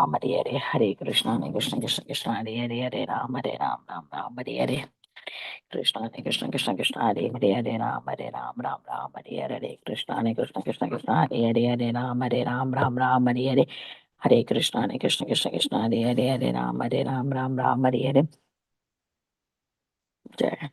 Ram Hare Hare Hare Krishna Krishna Krishna Hare Hare Hare Ram Ram Hare Hare Krishna Krishna Krishna Hare Hare Ram Hare Hare Krishna Krishna Hare Hare Ram Hare Hare Hare Krishna Krishna Hare Hare Ram Hare Hare Jai.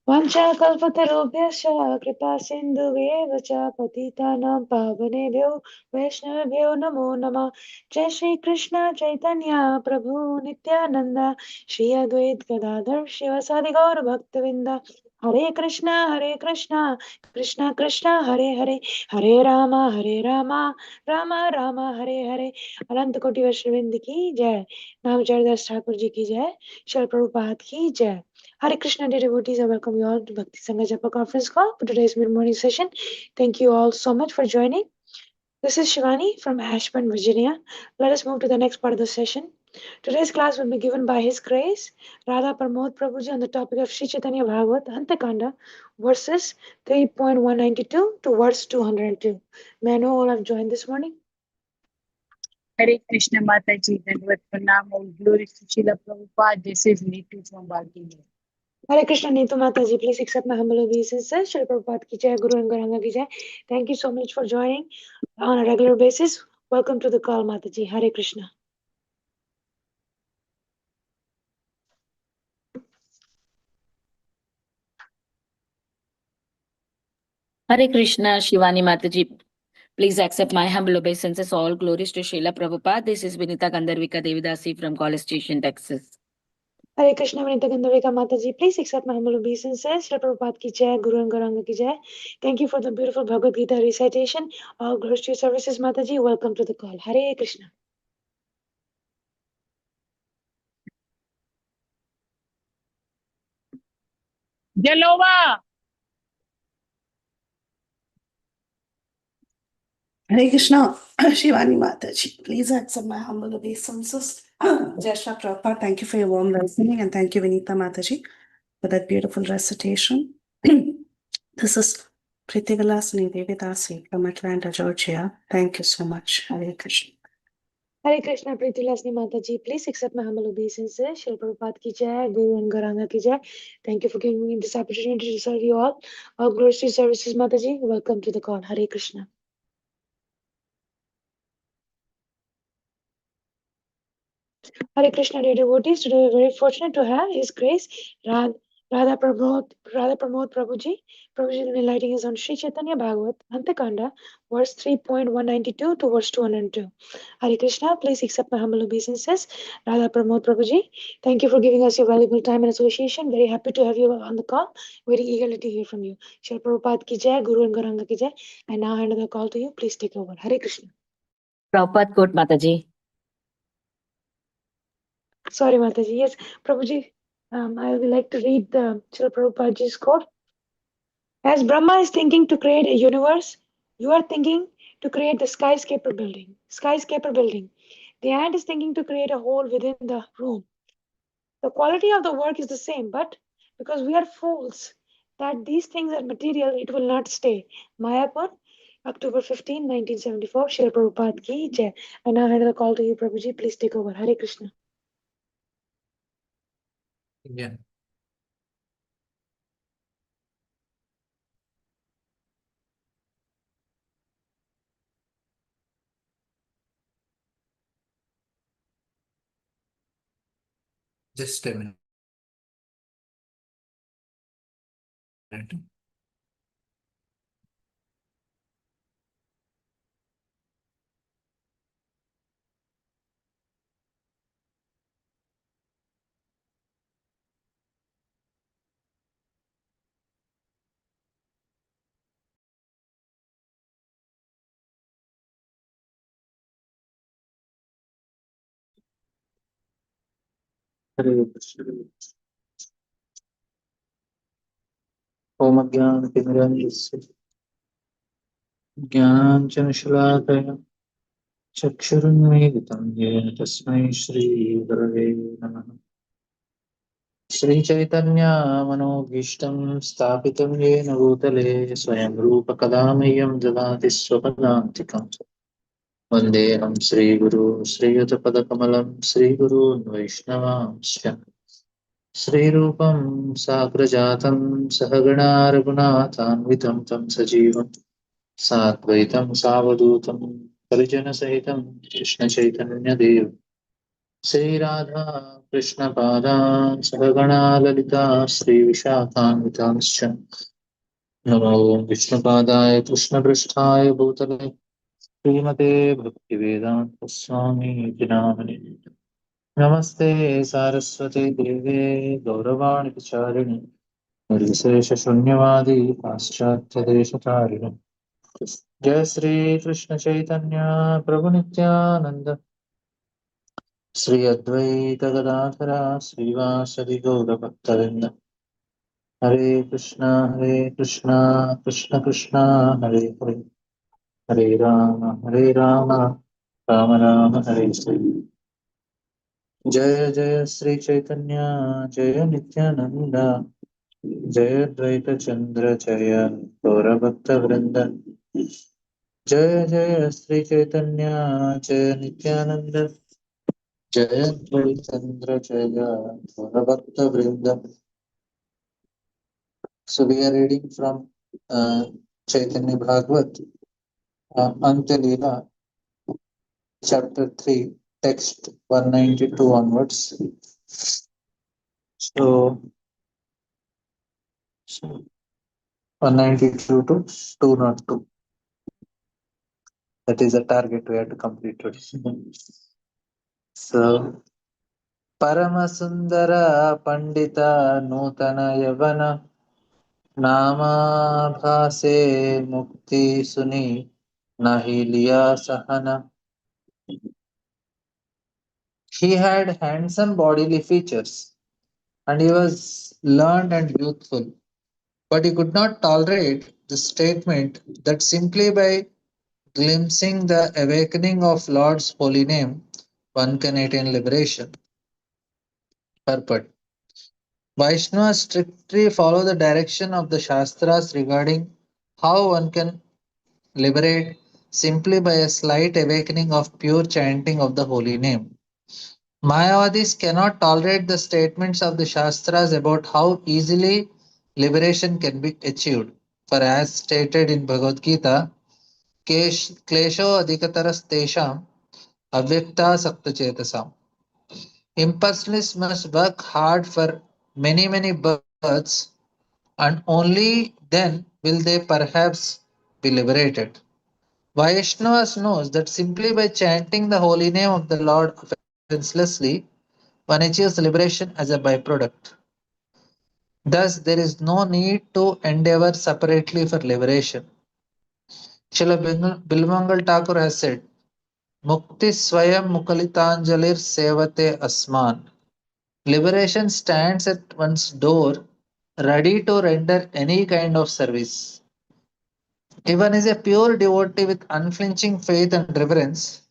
वाञ्छाकल्पतरुभ्यश्च कृपासिन्धुभ्येव च पतितानां पावनेभ्यो वैष्णवेभ्यो नमो नमः। जय श्री कृष्ण चैतन्य प्रभु नित्यानंद श्री अद्वैत गदाधर शिवसादि गौर भक्तवृंद। हरे कृष्णा कृष्णा कृष्णा हरे हरे हरे राम राम हरे हरे। अनंत कोटि वैष्णवृंद की जय। नामचरदास ठाकुर जी की जय। श्रील प्रभुपाद की जय। Hare Krishna, dear devotees, I welcome you all to Bhakti Sangha Japa conference call for today's mid-morning session. Thank you all so much for joining. This is Shivani from Ashburn, Virginia. Let us move to the next part of the session. Today's class will be given by His Grace, Radha Pramod Prabhuji, on the topic of Sri Caitanya Bhagavata, Antya, verses 3.192 to verse 202. May I know all have joined this morning? Hare Krishna Mataji, Dandvat Pranam, all glory to Srila Prabhupada. This is Neetu from Baltimore. Hare Krishna, Neetu Mataji, please accept my humble obeisances. Srila Prabhupada ki jai, Guru and Garanga ki jai. Thank you so much for joining on a regular basis. Welcome to the call, Mataji. Hare Krishna. Hare Krishna, Shivani Mataji. Please accept my humble obeisances. All glories to Srila Prabhupada. This is Vinita Gandharvika Devidasi from College Station, Texas. Hare Krishna, Vinita Gandharvika Mataji. Please accept my humble obeisances. Srila Prabhupada ki jai, Guru and Garanga ki jai. Thank you for the beautiful Bhagavad Gita recitation. All glories to your services, Mataji. Welcome to the call. Hare Krishna. Jalova! Hare Krishna, Shivani Mataji. Please accept my humble obeisances. Jai Shri Prabhupada, thank you for your warm welcoming, and thank you, Vinita Mataji, for that beautiful recitation. This is Priti Vilasini Devidasi from Atlanta, Georgia. Thank you so much. Hare Krishna. Hare Krishna, Priti Lasni Mataji. Please accept my humble obeisances. Srila Prabhupada ki jai, Guru and Garanga ki jai. Thank you for giving me this opportunity to serve you all. All glories to your services, Mataji. Welcome to the call. Hare Krishna. Hare Krishna, dear devotees. Today we are very fortunate to have His Grace Radha Pramod Prabhuji. Prabhuji enlightening is on Sri Chaitanya Bhagavat, Antya, verse 3.192 to verse 202. Hare Krishna, please accept my humble obeisances. Radha Pramod Prabhuji, thank you for giving us your valuable time and association. Very happy to have you on the call. Very eagerly to hear from you. Shri Prabhupada ki jai, Guru and Garanga ki jai. I now hand the call to you. Please take over. Hare Krishna. Prabhupada quote, Mataji. Sorry, Mataji. Yes, Prabhuji, I would like to read the Srila Prabhupadaji's quote. As Brahma is thinking to create a universe, you are thinking to create the skyscraper building. The ant is thinking to create a hole within the room. The quality of the work is the same, but because we are fools that these things are material, it will not stay. Mayapur, October 15, 1974. Srila Prabhupada ki jai. I now hand the call to you, Prabhuji. Please take over. Hare Krishna. Yeah. Just a minute. हरे कृष्ण ओम ज्ञानतिमिरान्धस्य ज्ञानाञ्जनशलाकया चक्षुरुन्मीलितं येन तस्मै श्रीगुरवे नमः। श्रीचैतन्यमनोभीष्टं स्थापितं येन भूतले स्वयं रूपकदा मह्यं ददाति स्वपदान्तिकम्। वन्देऽहं श्रीगुरो श्रीयुतपदकमलं श्रीगुरून् वैष्णवांश्च श्रीरूपं साग्रजातं सहगणा रघुनाथान्वितं तं सजीवं साद्वैतं सावधूतं परिजनसहितं कृष्णचैतन्यदेव श्रीराधा कृष्णपादान् सहगणा ललिता श्रीविशाखान्वितांश्च नमो विष्णुपादाय कृष्णपृष्ठाय भूतले श्रीमते भक्तिवेदान्तस्वामी नामिने नमस्ते सारस्वते देवे गौरवाणि प्रचारिणि निर्विशेषशून्यवादी पाश्चात्यदेशतारिणि जय श्री कृष्ण चैतन्य प्रभु नित्यानंद श्री अद्वैत गदाधर श्रीवासदि गौरभक्तवृंद हरे कृष्णा कृष्ण कृष्ण हरे हरे हरे राम राम राम हरे हरे जय जय श्री चैतन्य जय नित्यानंद जय द्वैत चंद्र जय गौरभक्त वृंद जय जय श्री चैतन्य जय नित्यानंद जय द्वैत चंद्र जय गौरभक्त वृंद. So we are reading from Chaitanya Bhagavat, Antya Leela, chapter 3, text 192 onwards. So, so 192 to 202. That is the target we have to complete today. So, Paramasundara Pandita Nutana Yavana Namabhase Mukti Suni Nahiliya Sahana. He had handsome bodily features and he was learned and youthful, but he could not tolerate the statement that simply by glimpsing the awakening of Lord's holy name, one can attain liberation. Purport. Vaishnavas strictly follow the direction of the Shastras regarding how one can liberate simply by a slight awakening of pure chanting of the holy name. Mayavadis cannot tolerate the statements of the Shastras about how easily liberation can be achieved. For as stated in Bhagavad Gita, Klesho adhikataras tesham avyakta saktachetasam. Impersonalists must work hard for many births and only then will they perhaps be liberated. Vaishnavas knows that simply by chanting the holy name of the Lord offenselessly, one achieves liberation as a byproduct. Thus, there is no need to endeavor separately for liberation. Srila Bilmangal Thakur has said, Mukti Swayam Mukalitanjalir Sevate Asman. Liberation stands at one's door, ready to render any kind of service. If one is a pure devotee with unflinching faith and reverence,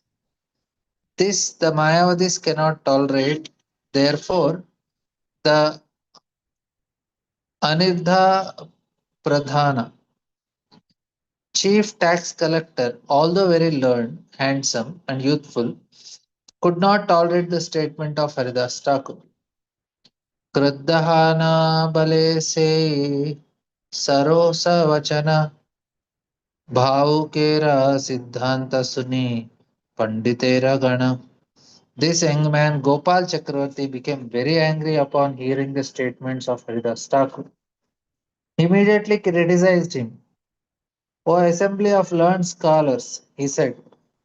this the Mayavadis cannot tolerate. Therefore, the Anirdha Pradhana, chief tax collector, although very learned, handsome, and youthful, could not tolerate the statement of Haridas Thakur. Kruddhana bale se sarosa vachana bhavukera siddhanta suni panditera gana. This young man, Gopal Chakravarti, became very angry upon hearing the statements of Haridas Thakur. He immediately criticized him. O assembly of learned scholars, he said,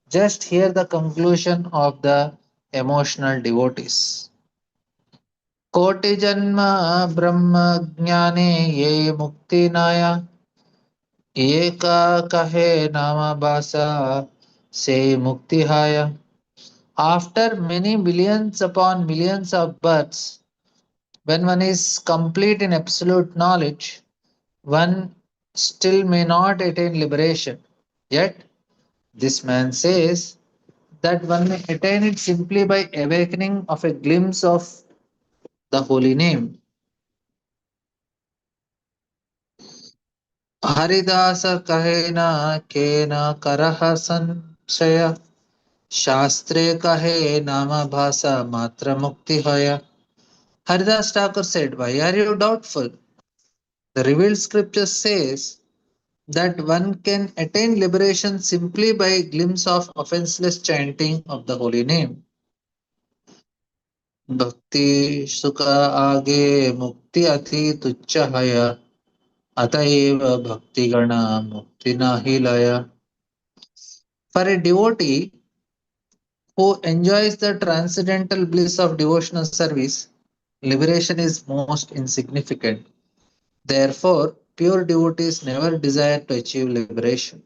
just hear the conclusion of the emotional devotees. Koti janma brahma jnane ye mukti naya eka kahe nama basa se mukti haya. After many millions upon millions of births, when one is complete in absolute knowledge, one still may not attain liberation. Yet, this man says that one may attain it simply by awakening of a glimpse of the holy name. Haridas कहे न के न करह संशय शास्त्रे कहे नाम भाषा matra mukti hoya. Haridas Thakur said, why are you doubtful? The revealed scripture says that one can attain liberation simply by a glimpse of offenseless chanting of the holy name. Bhakti sukha age mukti ati tuchya haya ataiva bhakti gana mukti nahi laya. For a devotee who enjoys the transcendental bliss of devotional service, liberation is most insignificant. Therefore, pure devotees never desire to achieve liberation.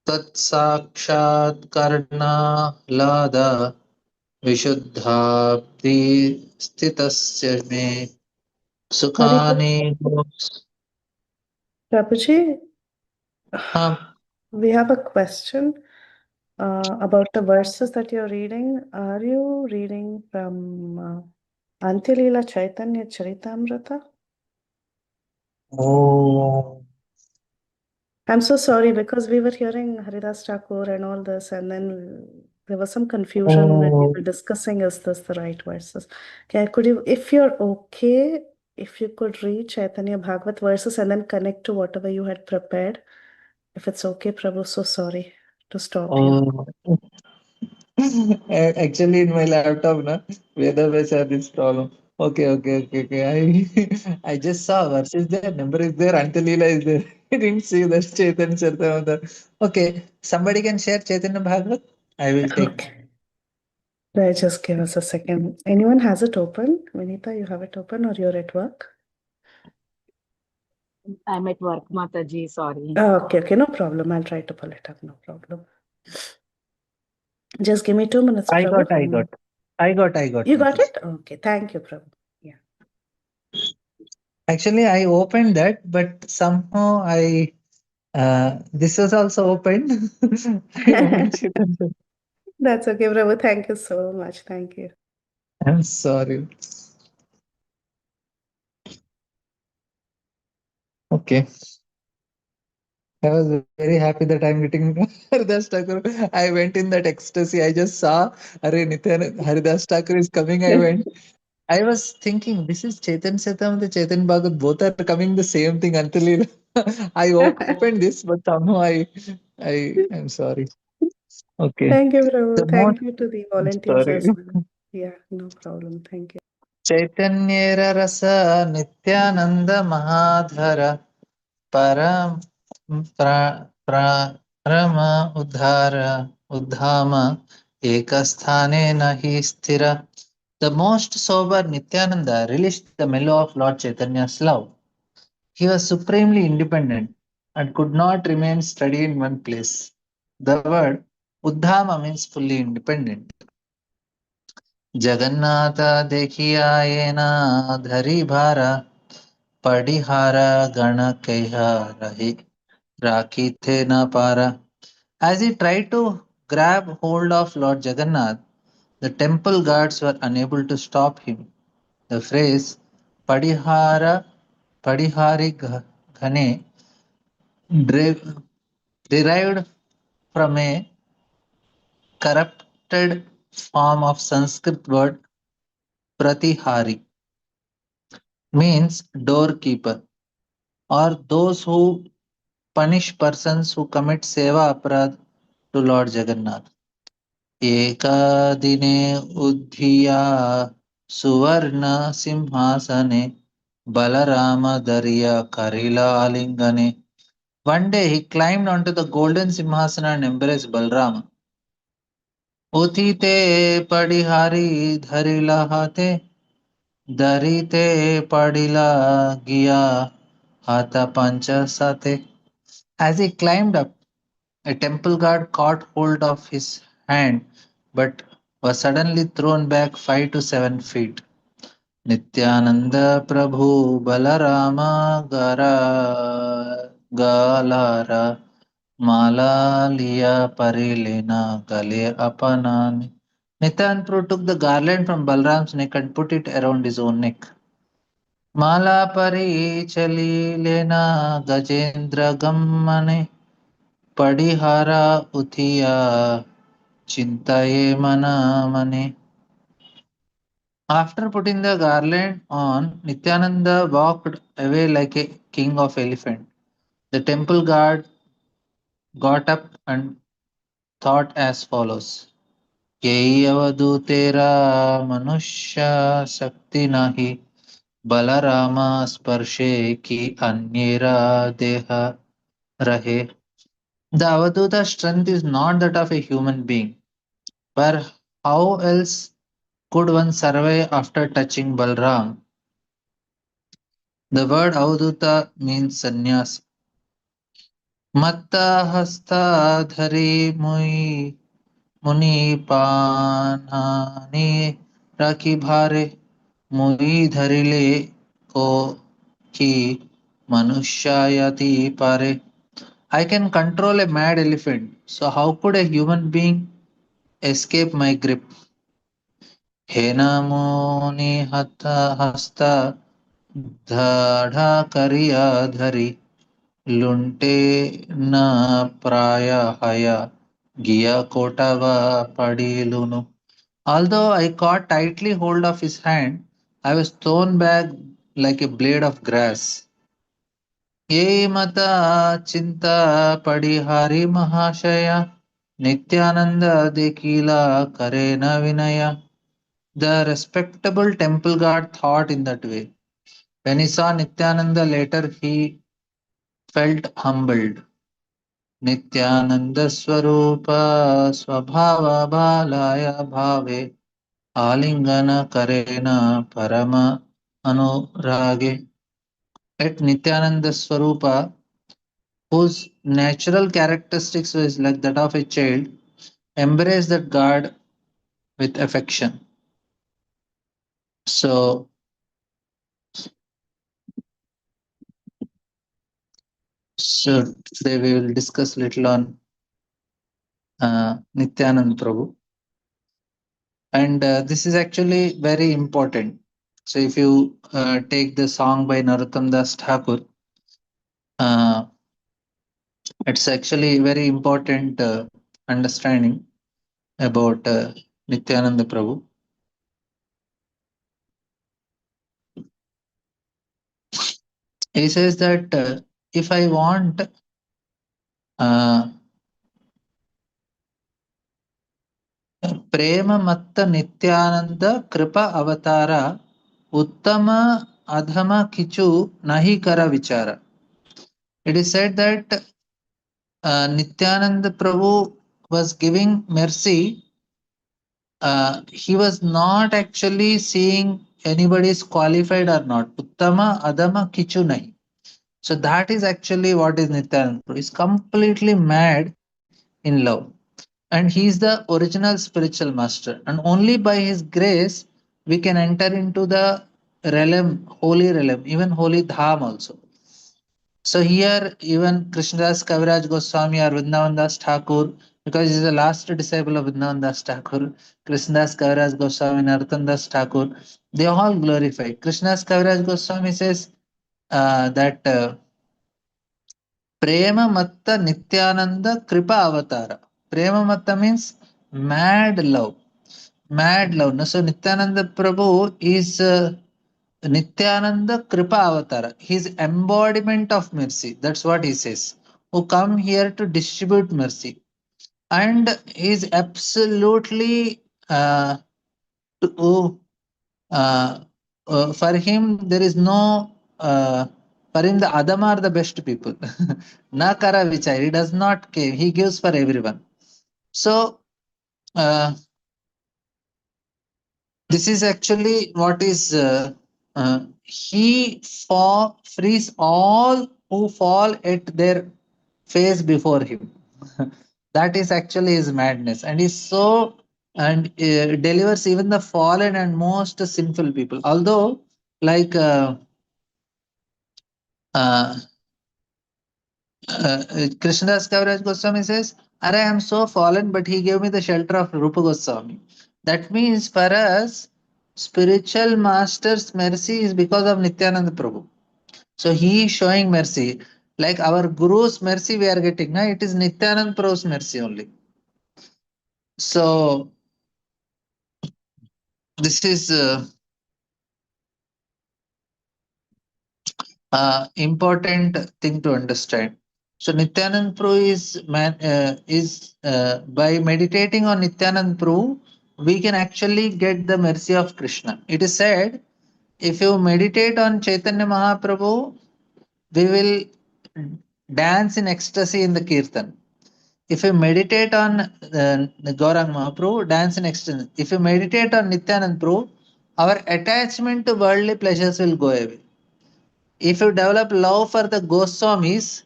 Tat sakshat karna lada vishuddhabdi sthitasya me Hari, sukhani. Prabhuji, Um, we have a question about the verses that you're reading. Are you reading from Antya Leela Chaitanya Charitamrita? oh, I'm so sorry because we were hearing Haridas Thakur and all this, and then there was some confusion when we oh, were discussing is this the right verses? Okay, could you, if you're okay, if you could read Chaitanya Bhagavat verses and then connect to whatever you had prepared, if it's okay, Prabhu. So sorry to stop you. oh. Actually, in my laptop, na, database had this problem. Okay. I just saw verse is there, number is there, Antalila is there. I didn't see that Chaitanya Charitamrita. Okay, somebody can share Chaitanya Bhagavat. I will take. Okay. Just give us a second. Anyone has it open? Vinita, you have it open or you're at work? I'm at work, Mataji, sorry. Okay, no problem. I'll try to pull it up, no problem. Just give me 2 minutes, I Prabhu. got. I got. You got Mataji. it? Okay, thank you, Prabhu. Yeah. Actually, I opened that, but somehow this was also opened. I opened Chaitanya. That's okay, Prabhu. Thank you so much. Thank you. I'm sorry. Okay. I was very happy that I'm getting Haridas Thakur. I went in that ecstasy. I just saw Are Nityan Haridas Thakur is coming. I went. I was thinking this is Chetan Satam, the Chetan Bhagat, both are coming the same thing until I opened this, but somehow I'm sorry. Okay. Thank you, The Prabhu. most Thank you to the volunteers sorry. as well. Yeah, no problem. Thank you. Chaitanya Rasa Nityananda Mahadhara Param Parama Udhama Ekasthane Nahi Sthira. The most sober Nityananda relished the mellow of Lord Chaitanya's love. He was supremely independent and could not remain steady in one place. The word Udhama means fully independent. Jagannatha dekhiya na dhari bhara padihara gana keha rahi Rakhi the na para. As he tried to grab hold of Lord Jagannath, the temple guards were unable to stop him. The phrase Padihara Padihari Ghane derived from a corrupted form of Sanskrit word Pratihari, means doorkeeper, or those who punish persons who commit seva aparad to Lord Jagannath. एकादिने उद्धिया सुवर्ण Sinhasane Balaramadaria Karila Alingane. One day he climbed onto the golden simhasana and embraced Balrama. Uthite padihari dharila hate, darite padila giya hata pancha sate. As he climbed up, a temple guard caught hold of his hand but was suddenly thrown back 5 to 7 feet. Nityananda Prabhu Balarama Gara Galara Mala liya parilena gale apanani. Nityananda took the garland from Balram's neck and put it around his own neck. Mala pari chali lena gajendra gammane padihara uthiya chintaye mana mane. After putting the garland on, Nityananda walked away like a king of elephant. The temple guard got up and thought as follows. यही अवधूतेरा मनुष्य शक्ति नाही बलरामा स्पर्शे की अन्येरा देहा rahe. The Avadhuta strength is not that of a human being, but how else could one survive after touching Balram? The word Avadhuta means sannyas. Matta hasta dhari muni panani raki bhare mui dharile ko ki manushayati pare. I can control a mad elephant, so how could a human being escape my grip? हेनमुनि हस्त धड़ा करिया धरी लुंटे न प्राय हया गिया Kotwa padilunu. Although I caught tightly hold of his hand, I was thrown back like a blade of grass. ये मता चिंता पडिहारी महाशया नित्यानंद देखिला करे न Vinaya. The respectable temple guard thought in that way. When he saw Nityananda later, he felt humbled. Nityananda Swarupa Swabhava Balaya Bhave Alingana Karena Parama Anurage. At Nityananda Swarupa, whose natural characteristics was like that of a child, embraced that guard with affection. So today we will discuss little on Nityanand Prabhu. And this is actually very important. So if you take the song by Narottam Das Thakur, uh, it's actually very important understanding about Nityananda Prabhu. He says that if I want Prema Matta Nityananda Kripa Avatara Uttama Adhama Kichu Nahi Kara Vichara. It is said that Nityananda Prabhu was giving mercy. He was not actually seeing anybody is qualified or not. Uttama Adama Kichu Nahi. So that is actually what is Nityananda Prabhu. He's completely mad in love. And he is the original spiritual master. And only by his grace we can enter into the realm, holy realm, even holy dham also. So here even Krishnadas Kaviraj Goswami or Vrindavan Das Thakur, because he is the last disciple of Vrindavan Das Thakur, Krishnadas Kaviraj Goswami, Narottam Das Thakur, they all glorify. Krishnadas Kaviraj Goswami says that Prema Matta Nityananda Kripa Avatara. Prema Matta means mad love. Mad love. No, so Nityananda Prabhu is Nityananda Kripa Avatara. His embodiment of mercy. That's what he says. Who come here to distribute mercy. And he is absolutely to, for him there is no for him the Adama are the best people. Na kara vichar. He does not care. He gives for everyone. So this is actually what is he frees all who fall at their face before him. That is actually his madness, and he's so and delivers even the fallen and most sinful people. Although, like uh, Krishnadas Kaviraj Goswami says, I am so fallen, but he gave me the shelter of Rupa Goswami. That means for us, spiritual master's mercy is because of Nityananda Prabhu. So he is showing mercy. Like our Guru's mercy we are getting, na? It is Nityananda Prabhu's mercy only. So this is important thing to understand. So Nityanand Prabhu is by meditating on Nityanand Prabhu, we can actually get the mercy of Krishna. It is said, if you meditate on Chaitanya Mahaprabhu, we will dance in ecstasy in the kirtan. If you meditate on Gaurang Mahaprabhu, dance in ecstasy. If you meditate on Nityanand Prabhu, our attachment to worldly pleasures will go away. If you develop love for the Goswamis,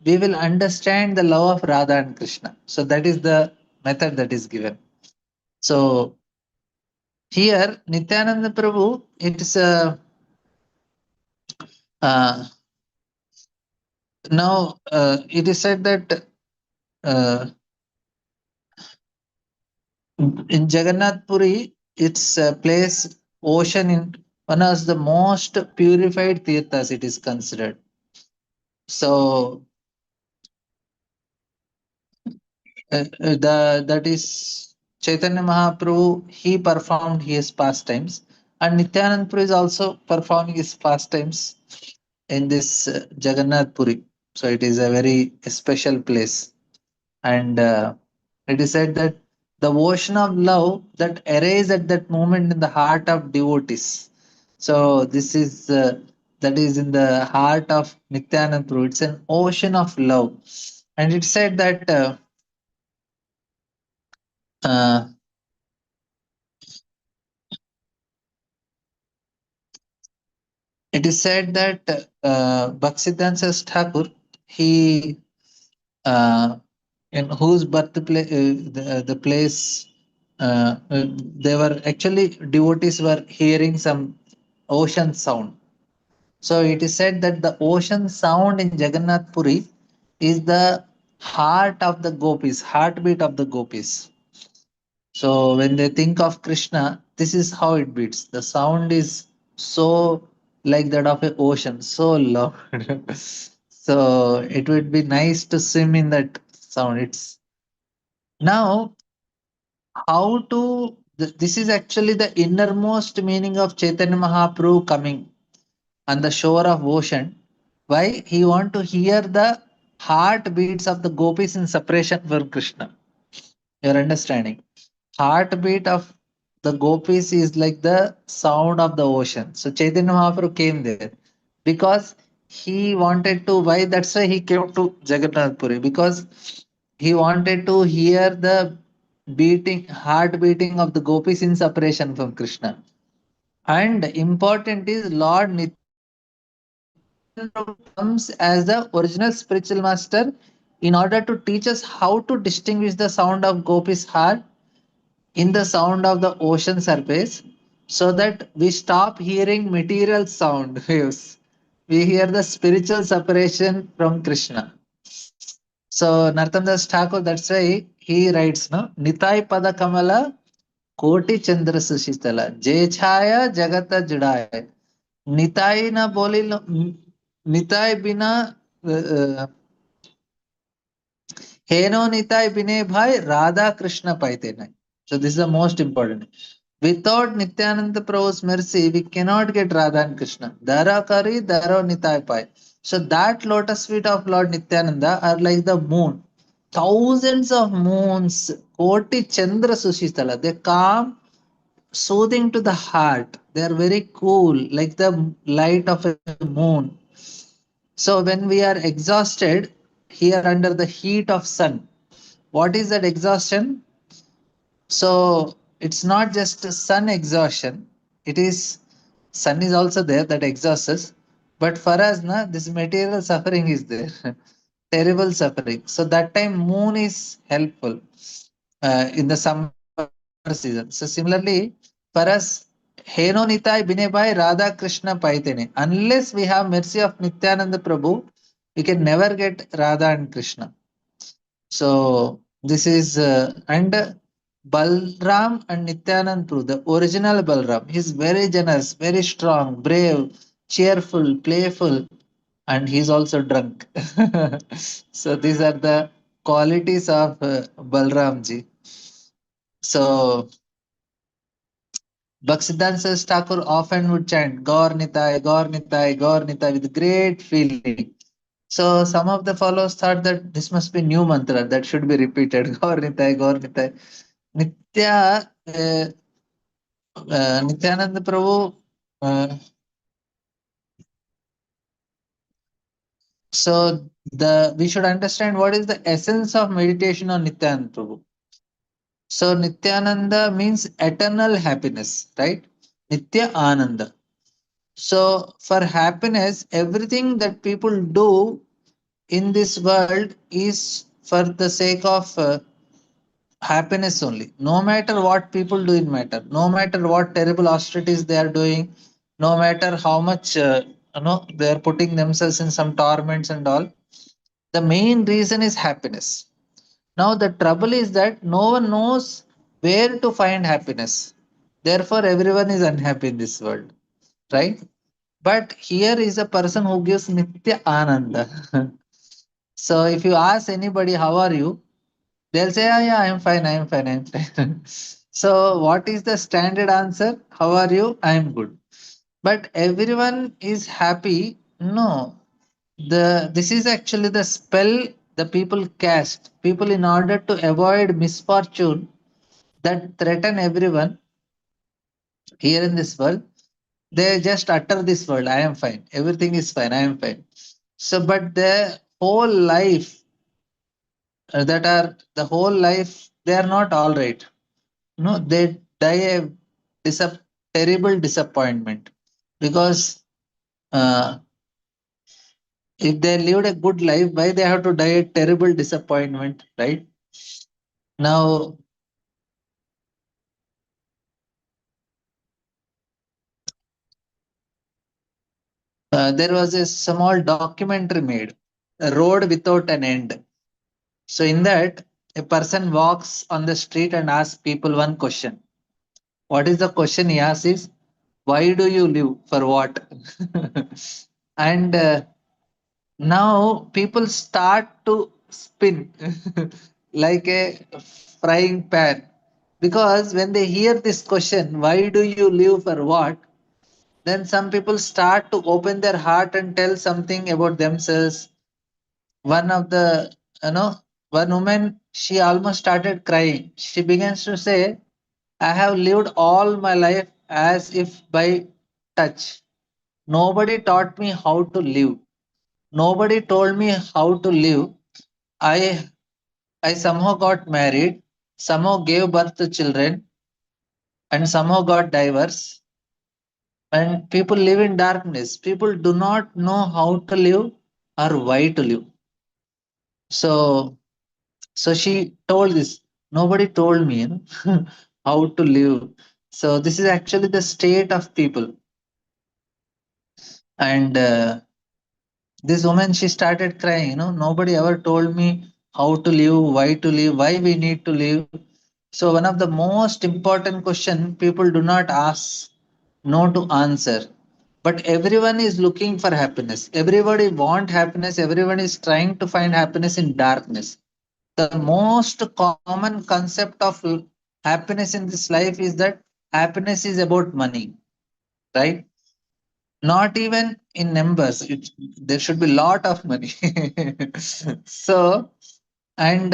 we will understand the love of Radha and Krishna. So that is the method that is given. So here, Nityananda Prabhu, it's uh, now it is said that uh, in Jagannath Puri, it's a place, ocean in one of the most purified tirthas, it is considered. So that is Chaitanya Mahaprabhu, he performed his pastimes, and Nityanand Prabhu is also performing his pastimes in this Jagannath Puri. So it is a very special place, and it is said that the ocean of love that arises at that moment in the heart of devotees. So this is that is in the heart of Nityanand Prabhu. It's an ocean of love, and it said that. Uh, It is said that Bhaktisiddhanta Thakur, he in whose birthplace, the place, they were actually devotees were hearing some ocean sound. So it is said that the ocean sound in Jagannath Puri is the heart of the gopis, heartbeat of the gopis. So when they think of Krishna, this is how it beats. The sound is so like that of an ocean, so loud. So it would be nice to swim in that sound. It's now how to. This is actually the innermost meaning of Chaitanya Mahaprabhu coming on the shore of ocean. Why he want to hear the heartbeats of the gopis in separation from Krishna. You're understanding? Heartbeat of the gopis is like the sound of the ocean. So Chaitanya Mahaprabhu came there because he wanted to. Why? That's why he came to Jagannath Puri, because he wanted to hear the heart beating of the gopis in separation from Krishna. And important is Lord Nityananda Prabhu comes as the original spiritual master in order to teach us how to distinguish the sound of gopis' heart in the sound of the ocean surface, so that we stop hearing material sound waves. We hear the spiritual separation from Krishna. So Nartamdas Thakur, that's why he writes, no, Nitai Pada Kamala Koti Chandra Sushitala Jechaya Jagata Judaya. Nitai na boli Nitai bina Heno Nitai bine bhai Radha Krishna paite nahi. So this is the most important. Without Nityananda Prabhu's mercy, we cannot get Radha and Krishna. Dara Kari, Daro Nitai Pai. So that lotus feet of Lord Nityananda are like the moon. Thousands of moons, Koti Chandra Sushitala. They calm, soothing to the heart. They are very cool, like the light of a moon. So when we are exhausted here under the heat of sun, what is that exhaustion? So it's not just sun exhaustion. It is sun is also there that exhausts us. But for us, na, this material suffering is there. Terrible suffering. So that time moon is helpful in the summer season. So similarly, for us, Heno Nitai Bine Bhai Radha Krishna Paitene. Unless we have mercy of Nityananda Prabhu, we can never get Radha and Krishna. So this is and Balram and Nityanand Prabhu, the original Balram, he's very generous, very strong, brave, cheerful, playful, and he's also drunk. So these are the qualities of Balramji. So Bhaktisiddhanta Thakur often would chant Gaur Nitai, Gaur Nitai, Gaur Nitai with great feeling. So some of the followers thought that this must be new mantra that should be repeated. Gaur Nitai, Gaur Nitai. Nityananda Prabhu. So we should understand what is the essence of meditation on Nityananda Prabhu. So Nityananda means eternal happiness, right? Nitya Ananda. So for happiness, everything that people do in this world is for the sake of happiness only. No matter what people do in matter, no matter what terrible austerities they are doing, no matter how much they are putting themselves in some torments and all, the main reason is happiness. Now the trouble is that no one knows where to find happiness. Therefore, everyone is unhappy in this world, right? But here is a person who gives Nitya Ananda. So if you ask anybody, how are you? They'll say, oh, yeah, I'm fine, I'm fine, I'm fine. So what is the standard answer? How are you? I'm good. But everyone is happy. No. This is actually the spell the people cast. People, in order to avoid misfortune that threaten everyone here in this world, they just utter this word, I am fine. Everything is fine, I am fine. So, but the whole life the whole life, they are not all right. No, they die a terrible disappointment because uh, if they lived a good life, why they have to die a terrible disappointment, right? Now, there was a small documentary made, A Road Without an End. So, in that, a person walks on the street and asks people one question. What is the question he asks is, why do you live? For what? And now people start to spin like a frying pan, because when they hear this question, why do you live for what, then some people start to open their heart and tell something about themselves. One of the, you know, one woman, she almost started crying. She begins to say, I have lived all my life as if by touch. Nobody taught me how to live. Nobody told me how to live. I I somehow got married, somehow gave birth to children, and somehow got divorced. And people live in darkness. People do not know how to live or why to live. So she told this. Nobody told me, how to live. So this is actually the state of people. And this woman, she started crying. Nobody ever told me how to live, why we need to live. So one of the most important question people do not ask, no to answer. But everyone is looking for happiness. Everybody want happiness. Everyone is trying to find happiness in darkness. The most common concept of happiness in this life is that happiness is about money, right? Not even in numbers. There should be lot of money. So, and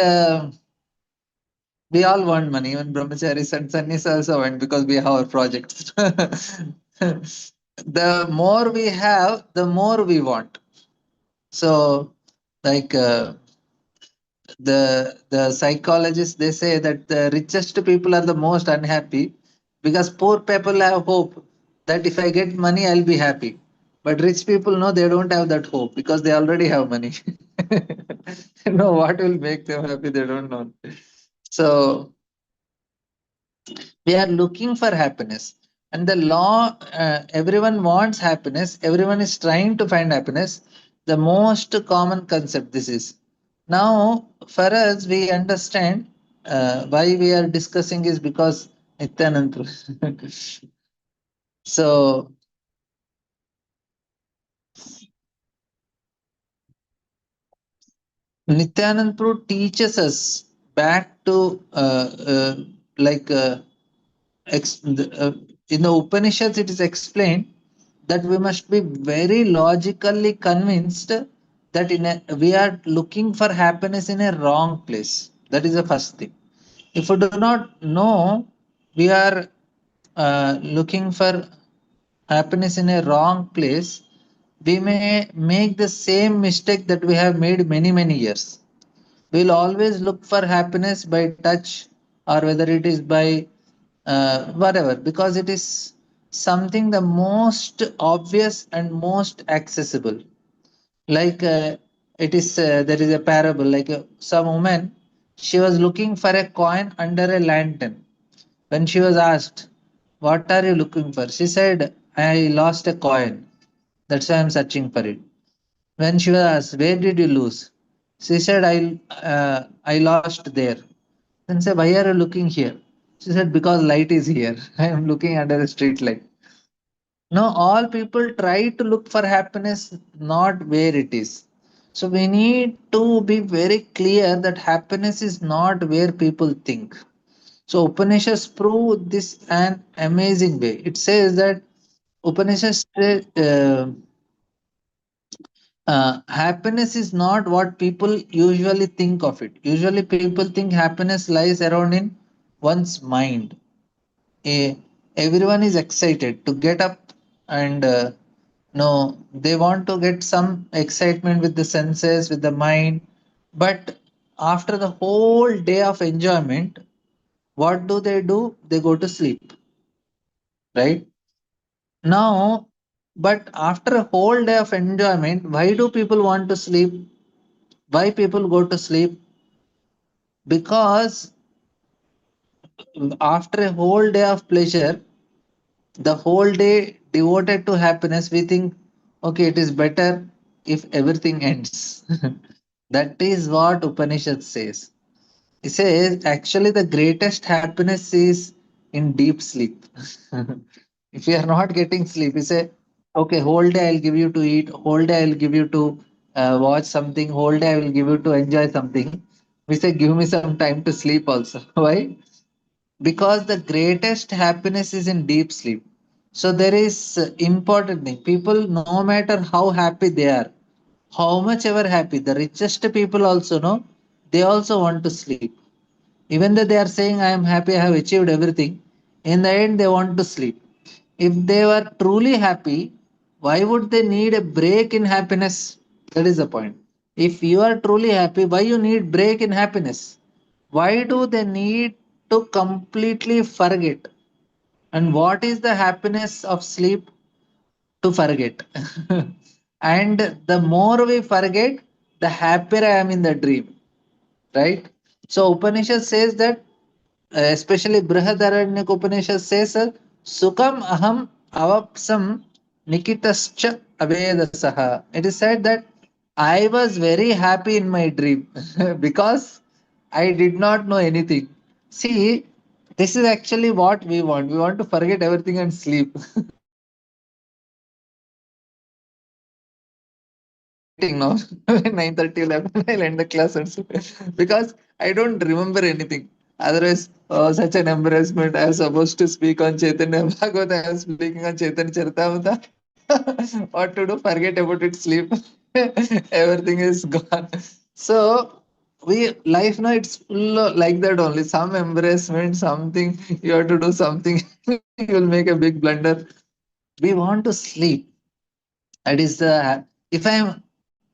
we all want money. Even brahmacharis and sannyas also want, because we have our projects. The more we have, the more we want. So, like the psychologists, they say that the richest people are the most unhappy, because poor people have hope that if I get money, I'll be happy. But rich people know they don't have that hope, because they already have money. What will make them happy? They don't know. So we are looking for happiness, and the law, everyone wants happiness, everyone is trying to find happiness, the most common concept this is. Now, for us, we understand why we are discussing is because Nityanand. So, Nityanand Prabhu teaches us back to like in the Upanishads, it is explained that we must be very logically convinced that we are looking for happiness in a wrong place. That is the first thing. If we do not know we are looking for happiness in a wrong place, we may make the same mistake that we have made many years. We'll always look for happiness by touch or whether it is by whatever, because it is something the most obvious and most accessible. Like it is, there is a parable like some woman, she was looking for a coin under a lantern. When she was asked, "What are you looking for?" She said, "I lost a coin. That's why I'm searching for it." When she was asked, "Where did you lose?" She said, I lost there." Then say, "Why are you looking here?" She said, "Because light is here. I am looking under a street light." Now, all people try to look for happiness not where it is. So, we need to be very clear that happiness is not where people think. So, Upanishads prove this an amazing way. It says that Upanishads say, happiness is not what people usually think of it. Usually, people think happiness lies around in one's mind. eh, Everyone is excited to get up and no, they want to get some excitement with the senses, with the mind. But after the whole day of enjoyment, what do? They go to sleep, right? Now, but after a whole day of enjoyment, why do people want to sleep? Why people go to sleep? Because after a whole day of pleasure, the whole day devoted to happiness, we think, okay, it is better if everything ends. That is what Upanishad says. It says actually the greatest happiness is in deep sleep. If you are not getting sleep, you say, okay, whole day I'll give you to eat, whole day I'll give you to watch something, whole day I will give you to enjoy something. We say, give me some time to sleep also. Why? Because the greatest happiness is in deep sleep. So there is important thing, people no matter how happy they are, how much ever happy, the richest people also know, they also want to sleep. Even though they are saying I am happy, I have achieved everything, in the end they want to sleep. If they were truly happy, why would they need a break in happiness? That is the point. If you are truly happy, why you need break in happiness? Why do they need to completely forget? And what is the happiness of sleep? To forget. And the more we forget, the happier I am in the dream, right? So Upanishad says that, especially Brihadaranyaka Upanishad says, Sukam aham avapsam nikitascha avedasaha. It is said that I was very happy in my dream because I did not know anything. See, this is actually what we want. We want to forget everything and sleep. I'm waiting now. 9:30 11. I'll end the class and sleep. Because I don't remember anything. Otherwise, oh, such an embarrassment. I was supposed to speak on Chaitanya Bhagavata. I was speaking on Chaitanya Charitamrita. What to do? Forget about it, sleep. Everything is gone. So, life now it's full like that only. Some embarrassment, something you have to do something, you will make a big blunder. We want to sleep. That is the, if I am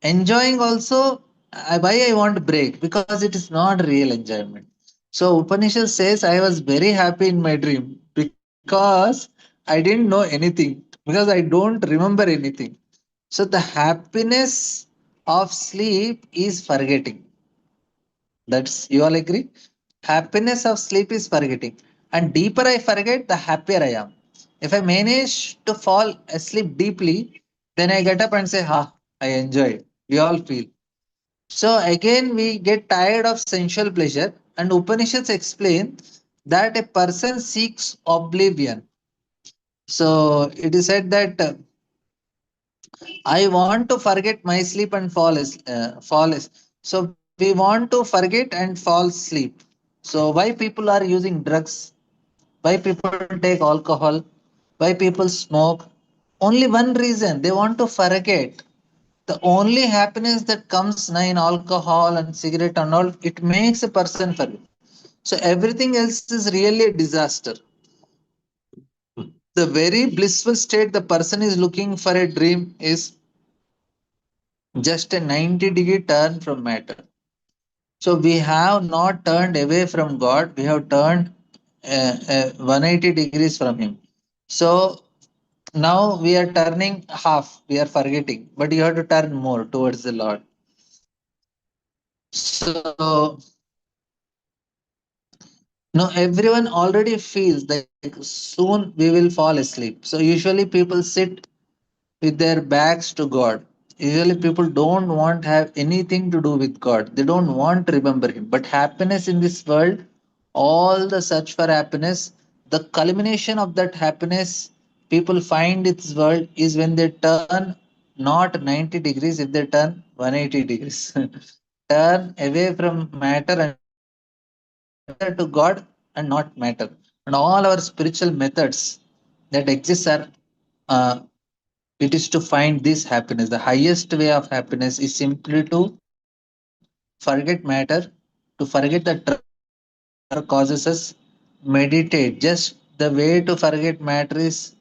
enjoying also, why I want break? Because it is not real enjoyment. So Upanishad says I was very happy in my dream because I didn't know anything, because I don't remember anything. So the happiness of sleep is forgetting. That's, you all agree? Happiness of sleep is forgetting. And deeper I forget, the happier I am. If I manage to fall asleep deeply, then I get up and say, "Ha, I enjoyed. We all feel. So again, we get tired of sensual pleasure, and Upanishads explain that a person seeks oblivion. So it is said that I want to forget my sleep and fall. So we want to forget and fall asleep. So why people are using drugs? Why people take alcohol? Why people smoke? Only one reason, they want to forget. The only happiness that comes now in alcohol and cigarette and all, it makes a person forget. So everything else is really a disaster. The very blissful state the person is looking for a dream is just a 90-degree turn from matter. So we have not turned away from God, we have turned 180 degrees from Him. So now we are turning half, we are forgetting, but you have to turn more towards the Lord. So now everyone already feels like soon we will fall asleep. So usually people sit with their backs to God. Usually people don't want to have anything to do with God. They don't want to remember Him. But happiness in this world, all the search for happiness, the culmination of that happiness people find in this world is when they turn not 90 degrees, if they turn 180 degrees. Turn away from matter and matter to God and not matter. And all our spiritual methods that exist are uh, it is to find this happiness. The highest way of happiness is simply to forget matter, to forget the causes us, meditate. Just the way to forget matter is,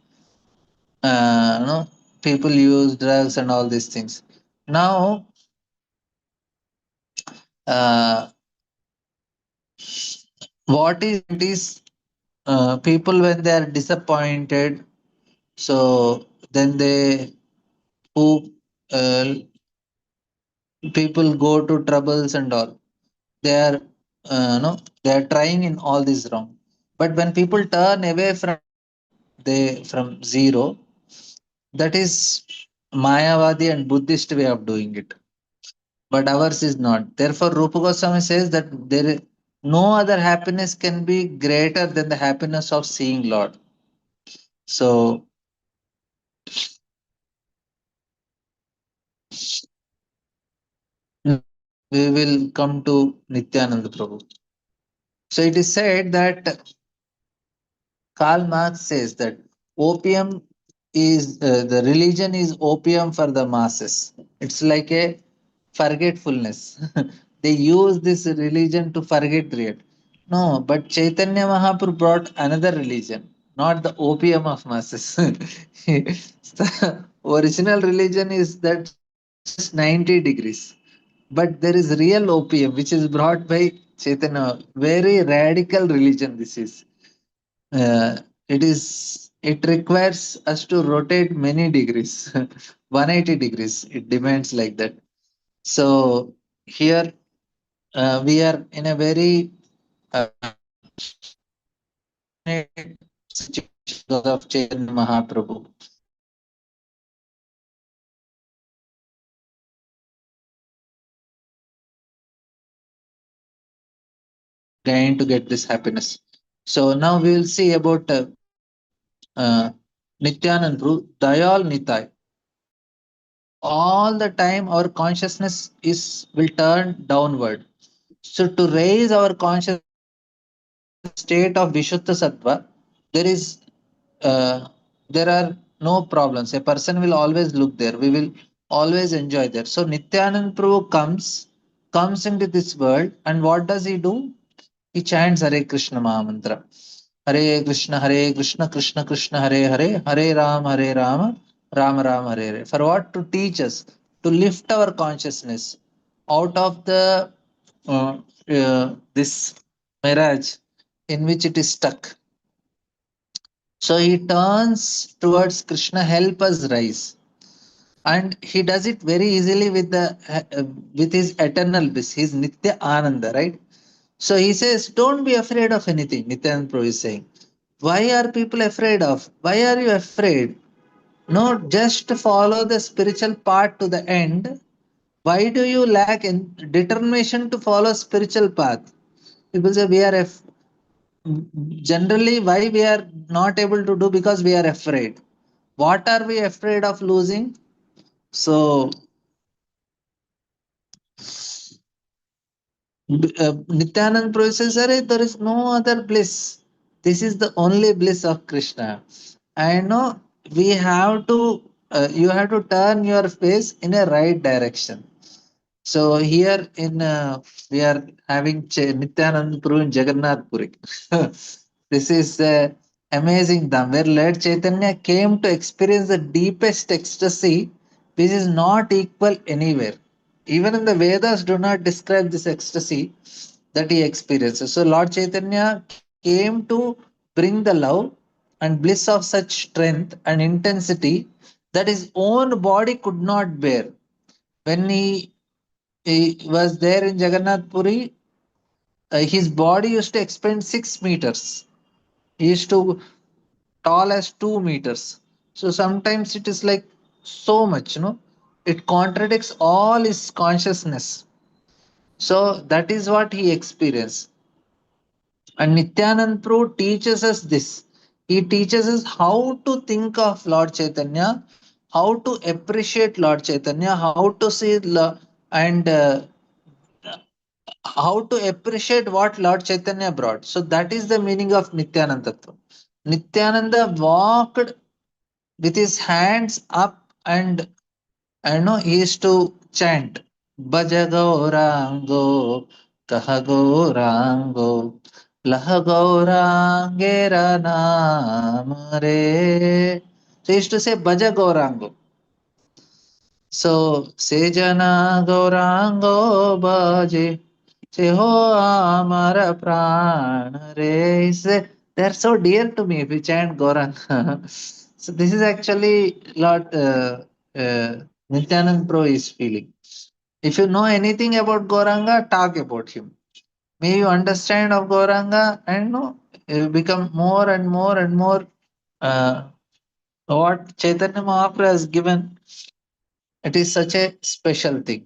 you know, people use drugs and all these things. Now, uh, what is it is people when they are disappointed, so then they who people go to troubles and all. They are no, they are trying in all this wrong, but when people turn away from they from zero, that is mayavadi and buddhist way of doing it, but ours is not. Therefore Rupa Goswami says that there is no other happiness can be greater than the happiness of seeing Lord. So we will come to Nityananda Prabhu. So it is said that Karl Marx says that opium is the religion is opium for the masses. It's like a forgetfulness. They use this religion to forget real. No, but Chaitanya Mahaprabhu brought another religion, not the opium of masses. The original religion is that just 90 degrees. But there is real opium which is brought by Chaitanya. Very radical religion this is. It requires us to rotate many degrees. 180 degrees it demands like that. So here we are in a very fortunate situation because of Chaitanya Mahaprabhu. Trying to get this happiness. So now we will see about uh, Nityanand Prabhu, Dayal Nitai. All the time our consciousness is will turn downward. So to raise our consciousness state of Vishuddha Sattva, there is there are no problems. A person will always look there. We will always enjoy there. So Nityanand Prabhu comes into this world, and what does he do? He chants Hare Krishna Mahamantra. Hare Krishna, Krishna Krishna, Hare Hare, Hare Rama, Rama Rama, Hare Hare. For what? To teach us, to lift our consciousness out of the this mirage in which it is stuck. So he turns towards Krishna, help us rise, and he does it very easily with his eternal bliss, his Nitya Ananda, right? So he says, don't be afraid of anything. Nityananda Prabhu is saying, why are people afraid of? Why are you afraid? No, just follow the spiritual path to the end. Why do you lack in determination to follow spiritual path? People say we are generally why we are not able to do, because we are afraid. What are we afraid of losing? So Nityanand Prabhu says, "Arey, there is no other bliss. This is the only bliss of Krishna." I know we have to, you have to turn your face in a right direction. So here in we are having Nityanand Prabhu in Jagannath Puri. This is amazing dham where Lord Chaitanya came to experience the deepest ecstasy, which is not equal anywhere. Even in the Vedas do not describe this ecstasy that he experiences. So Lord Chaitanya came to bring the love and bliss of such strength and intensity that his own body could not bear. When he was there in Jagannath Puri, his body used to expand 6 meters. He used to tall as 2 meters. So sometimes it is like so much, it contradicts all his consciousness. So that is what he experienced. And Nityanand Prabhu teaches us this. He teaches us how to think of Lord Chaitanya, how to appreciate Lord Chaitanya, how to see and how to appreciate what Lord Chaitanya brought. So that is the meaning of Nityananda. Nityananda walked with his hands up, and I know he used to chant Bhaja Gaurango, Kaha Gaurango, Laha Gaurangera Namare. So he used to say Bhaja Gaurango. So Sejana Gaurango Bhaje, Seho Amara Prana Re. They're so dear to me if you chant Gauranga. So this is actually Lord Nityanand Pro is feeling. If you know anything about Gauranga, talk about him. May you understand of Gauranga and know you become more and more and more what Chaitanya Mahaprabhu has given. It is such a special thing.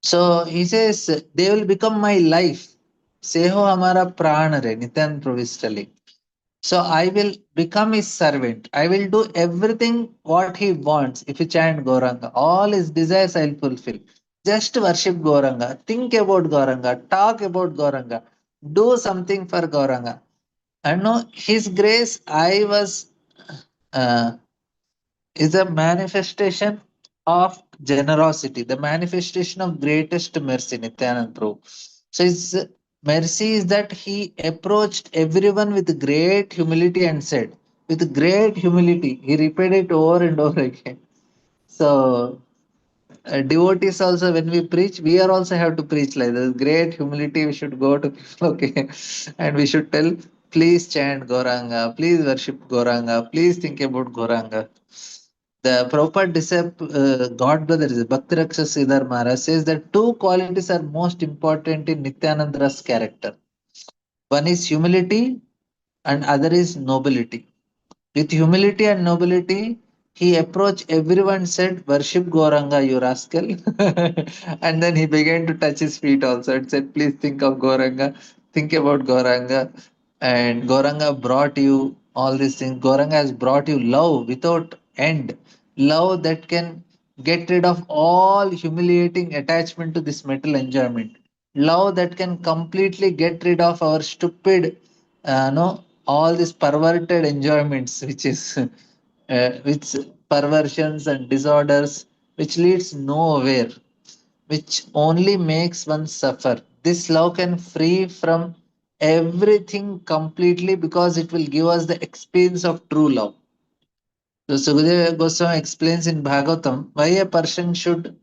So he says, they will become my life. Seho Amara Pranare, Nityan Prabhu is telling. So I will become his servant. I will do everything what he wants. If you chant Gauranga, all his desires I will fulfill. Just worship Gauranga. Think about Gauranga. Talk about Gauranga. Do something for Gauranga. And know his grace, I was uh, is a manifestation of generosity, the manifestation of greatest mercy, Nityanand Prabhu. So his mercy is that he approached everyone with great humility and said, with great humility, he repeated it over and over again. So devotees also, when we preach, we are also have to preach like this. Great humility, we should go to people, okay, and we should tell, please chant Gauranga, please worship Gauranga, please think about Gauranga. The Prabhupada God brother is Bhakti Rakshas Sridhar Maharaj says that two qualities are most important in Nityananda's character. One is humility and other is nobility. With humility and nobility, he approached everyone, said, worship Gauranga, you rascal. And then he began to touch his feet also and said, please think of Gauranga, think about Gauranga. And Gauranga brought you all these things. Gauranga has brought you love without end. Love that can get rid of all humiliating attachment to this material enjoyment. Love that can completely get rid of our stupid no, all these perverted enjoyments, which is which perversions and disorders, which leads nowhere, which only makes one suffer. This love can free from everything completely because it will give us the experience of true love. So Sukadeva Goswami explains in Bhagavatam why a person should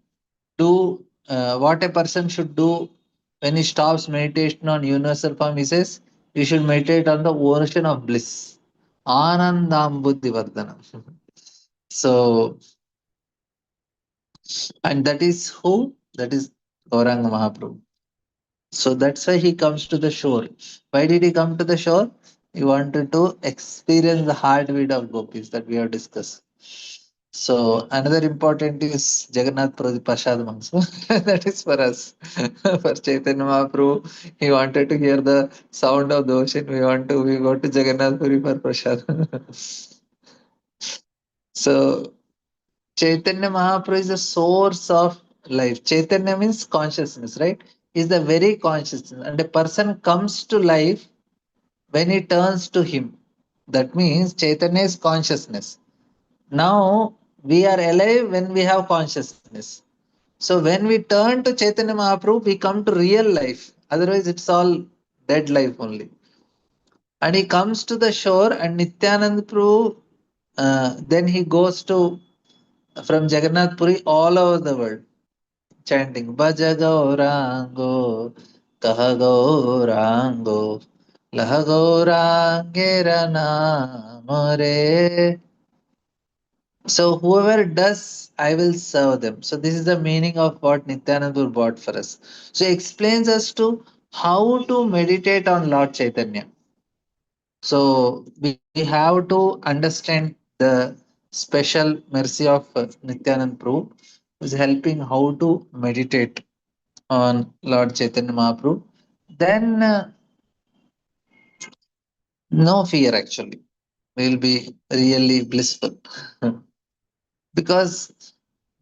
do what a person should do when he stops meditation on universal form. He says you should meditate on the ocean of bliss. Anandam Buddhi Vardhanam. So, and that is who? That is Gauranga Mahaprabhu. So that's why he comes to the shore. Why did he come to the shore? He wanted to experience the heartbeat of gopis that we have discussed. So another important is Jagannath Prasad Mangso. That is for us. For Chaitanya Mahaprabhu, he wanted to hear the sound of the ocean. We go to Jagannath Puri for Prasad. So Chaitanya Mahaprabhu is the source of life. Chaitanya means consciousness, right? Is the very consciousness. And a person comes to life when he turns to him. That means Chaitanya is consciousness. Now we are alive when we have consciousness. So when we turn to Chaitanya Mahaprabhu, we come to real life. Otherwise, it's all dead life only. And he comes to the shore, and Nityanand Prabhu, then he goes to from Jagannath Puri all over the world, chanting Bhaja Gaurango, Kaha Gaurango, Laha Gaurangera Namare. So whoever does, I will serve them. So this is the meaning of what Nityananda brought for us. So he explains us to how to meditate on Lord Chaitanya. So we have to understand the special mercy of Nityanand Prabhu is helping how to meditate on Lord Chaitanya Mahaprabhu. Then no fear actually. We will be really blissful. Because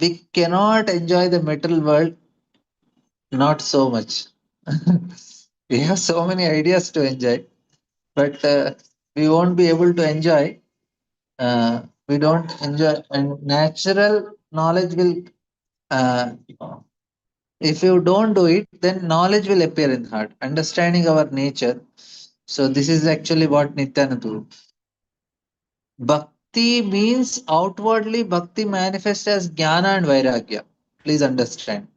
we cannot enjoy the material world, not so much. We have so many ideas to enjoy, but we won't be able to enjoy. We don't enjoy, and natural knowledge will. Uh, if you don't do it, then knowledge will appear in heart. Understanding our nature. So this is actually what Nityananda. Bhakti means outwardly. Bhakti manifests as jnana and vairagya. Please understand.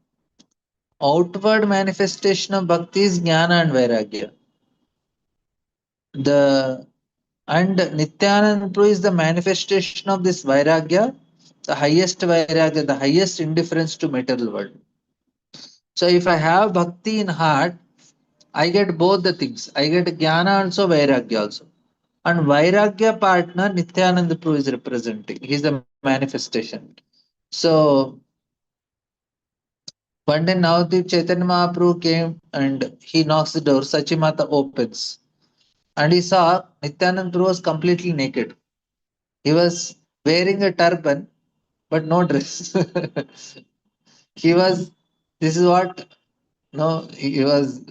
Outward manifestation of bhakti is jnana and vairagya. The and Nityananda Prabhu is the manifestation of this vairagya, the highest vairagya, the highest indifference to material world. So if I have bhakti in heart, I get both the things. I get jnana also, vairagya also. And vairagya partner Nityananda Prabhu is representing. He is the manifestation. So one day Navadip Chaitanya Mahaprabhu came and he knocks the door. Sachimata opens. And he saw Nityanand Prabhu was completely naked. He was wearing a turban, but no dress. He was, this is what, no, he was,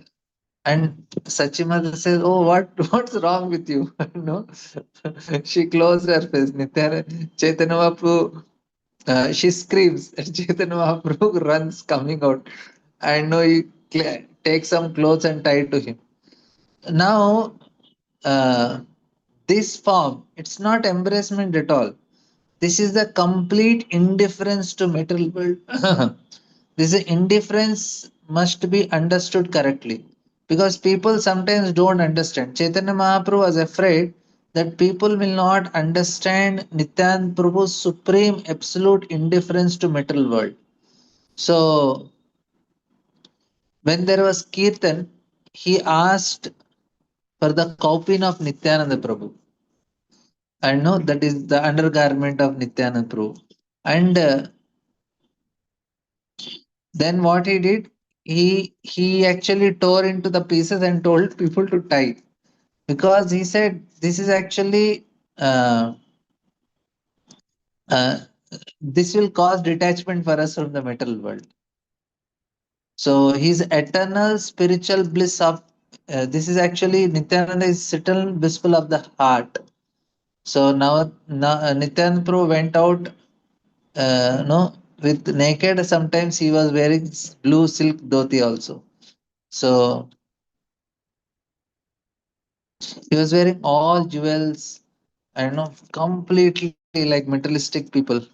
and Sachimata says, oh, what's wrong with you? No, she closed her face. Chaitanya Mahaprabhu, she screams, and Chaitanya Mahaprabhu runs coming out. And no, he takes some clothes and tie to him. Now, uh, this form, it's not embracement at all. This is the complete indifference to material world. This indifference must be understood correctly because people sometimes don't understand. Chaitanya Mahaprabhu was afraid that people will not understand Nityananda Prabhu's supreme absolute indifference to material world. So when there was Kirtan, he asked for the kaupin of Nityananda Prabhu. And no, that is the undergarment of Nityananda Prabhu. And then what he did, he actually tore into the pieces and told people to tie because he said this is actually uh, uh, this will cause detachment for us from the material world. So his eternal spiritual bliss of this is actually Nityananda is eternal blissful of the heart. So now Nityananda Prabhu went out no with naked. Sometimes he was wearing blue silk dhoti also. So he was wearing all jewels and no completely like materialistic people.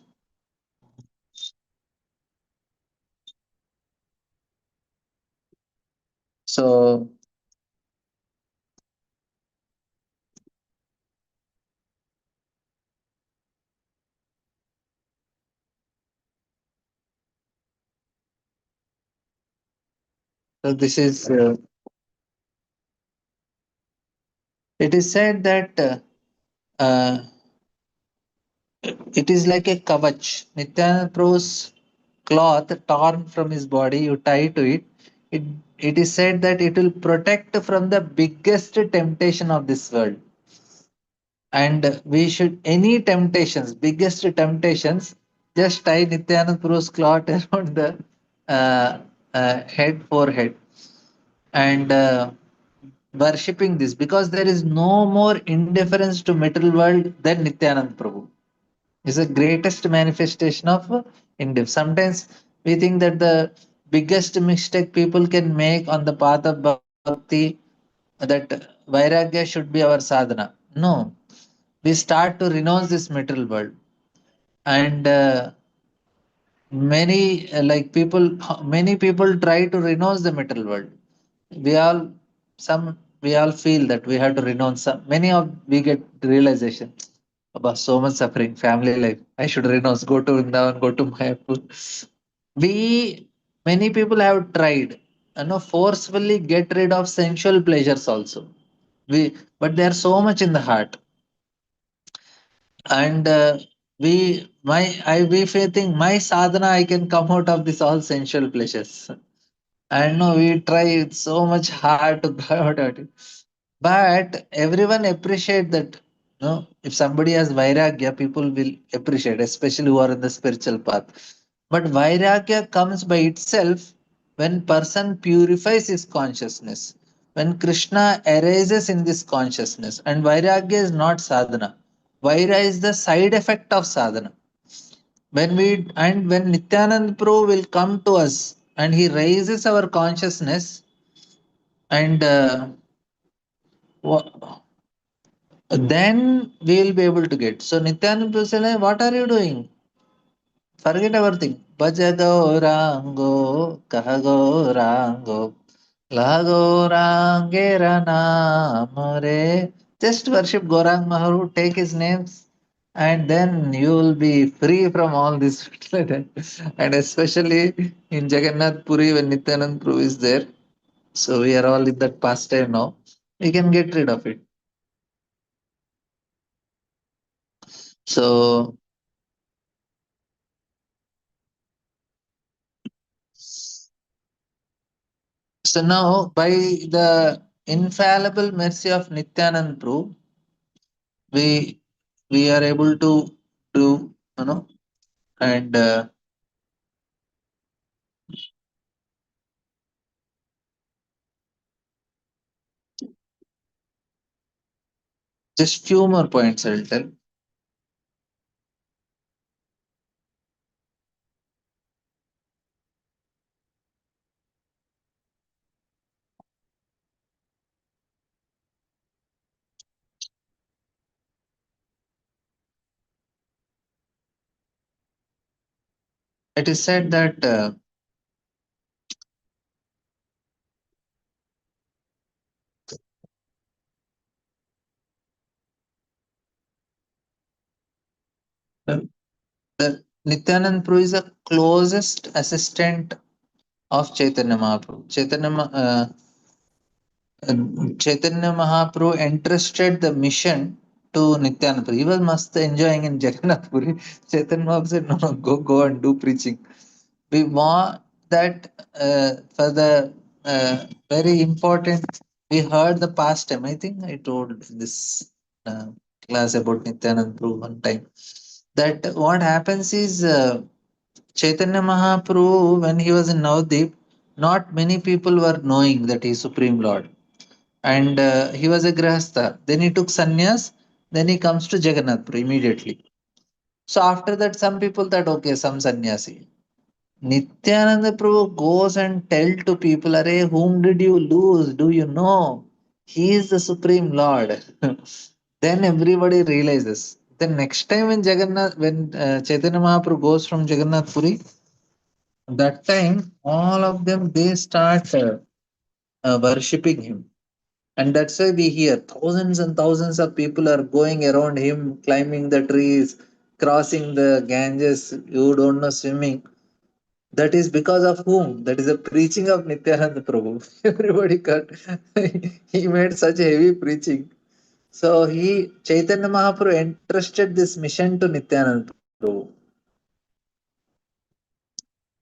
So this is It is said that it is like a kavach. Nityananda Prabhu's cloth torn from his body, you tie to it. It, it is said that it will protect from the biggest temptation of this world. And we should, any temptations, biggest temptations, just tie Nityananda Prabhu's cloth around the forehead, and worshipping this, because there is no more indifference to material world than Nityananda Prabhu is the greatest manifestation of indifference. Sometimes we think that the biggest mistake people can make on the path of bhakti, that vairagya should be our sadhana. No, we start to renounce this material world, and many people try to renounce the material world. We all we all feel that we have to renounce some. Many of we get realization about so much suffering, family life. I should renounce, go to Vrindavan, go to Mayapur. We Many people have tried, forcefully get rid of sensual pleasures also. But they are so much in the heart, and we think my sadhana I can come out of this all sensual pleasures. I know we try so much hard to go out of it. But everyone appreciate that. No, if somebody has vairagya, people will appreciate, especially who are in the spiritual path. But vairagya comes by itself when person purifies his consciousness, when Krishna arises in this consciousness. And vairagya is not sadhana. Vaira is the side effect of sadhana. When Nityanand Prabhu will come to us and he raises our consciousness, and then we will be able to get. So Nityananda Prabhu said, what are you doing? Forget everything. Bhaja Gaurango, Kaha Gaurango, La Gaurangera Namare. Just worship Gaurang Maharu, take his names, and then you will be free from all this. And especially in Jagannath Puri when Nityanand Prabhu is there. So we are all in that pastime now. We can get rid of it. So So now, by the infallible mercy of Nityanand Prabhu, we we are able to do, and just few more points I'll tell. It is said that the Nityanand Prabhu is the closest assistant of Chaitanya Mahaprabhu. Chaitanya Mahaprabhu entrusted the mission to Nityananda Prabhu. He was must enjoying in Jagannath Puri. Chaitanya Mahaprabhu said, no, go and do preaching. We want that for the very important. We heard the past time. I think I told this uh, class about Nityanand Prabhu one time. That what happens is Chaitanya Mahaprabhu, when he was in Navadip, not many people were knowing that he is Supreme Lord. And he was a Grahastha. Then he took sannyas. Then he comes to Jagannath Puri immediately. So after that, some people thought, okay, some sannyasi. Nityananda Prabhu goes and tell to people, Arey, whom did you lose? Do you know? He is the Supreme Lord. Then everybody realizes. Then next time when Chaitanya Mahaprabhu goes from Jagannath Puri, that time all of them they start worshipping him. And that's why we hear thousands and thousands of people are going around him, climbing the trees, crossing the Ganges. You don't know swimming. That is because of whom? That is the preaching of Nityananda Prabhu. Everybody got he made such a heavy preaching. So Chaitanya Mahaprabhu entrusted this mission to Nityananda Prabhu.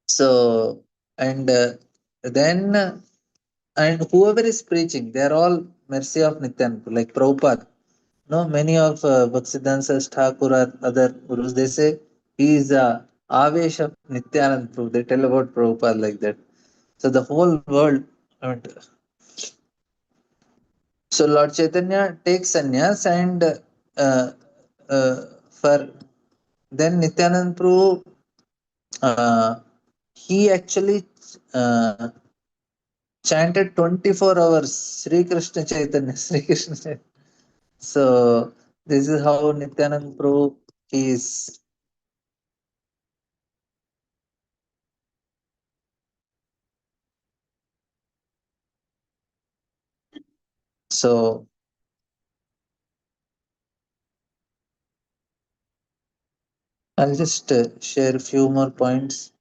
So, and then, and whoever is preaching, they are all mercy of Nityananda, like Prabhupada. No, many of Bhaktisiddhanta Thakur or other gurus, they say he is the Avesh of Nityananda Prabhu. They tell about Prabhupada like that. So the whole world. And so Lord Chaitanya takes sannyas and for then Nityananda Prabhu, he actually uh, chanted 24 hours Sri Krishna Chaitanya, Sri Krishna Chaitanya. So this is how Nityananda Prabhu is. So I'll just share a few more points,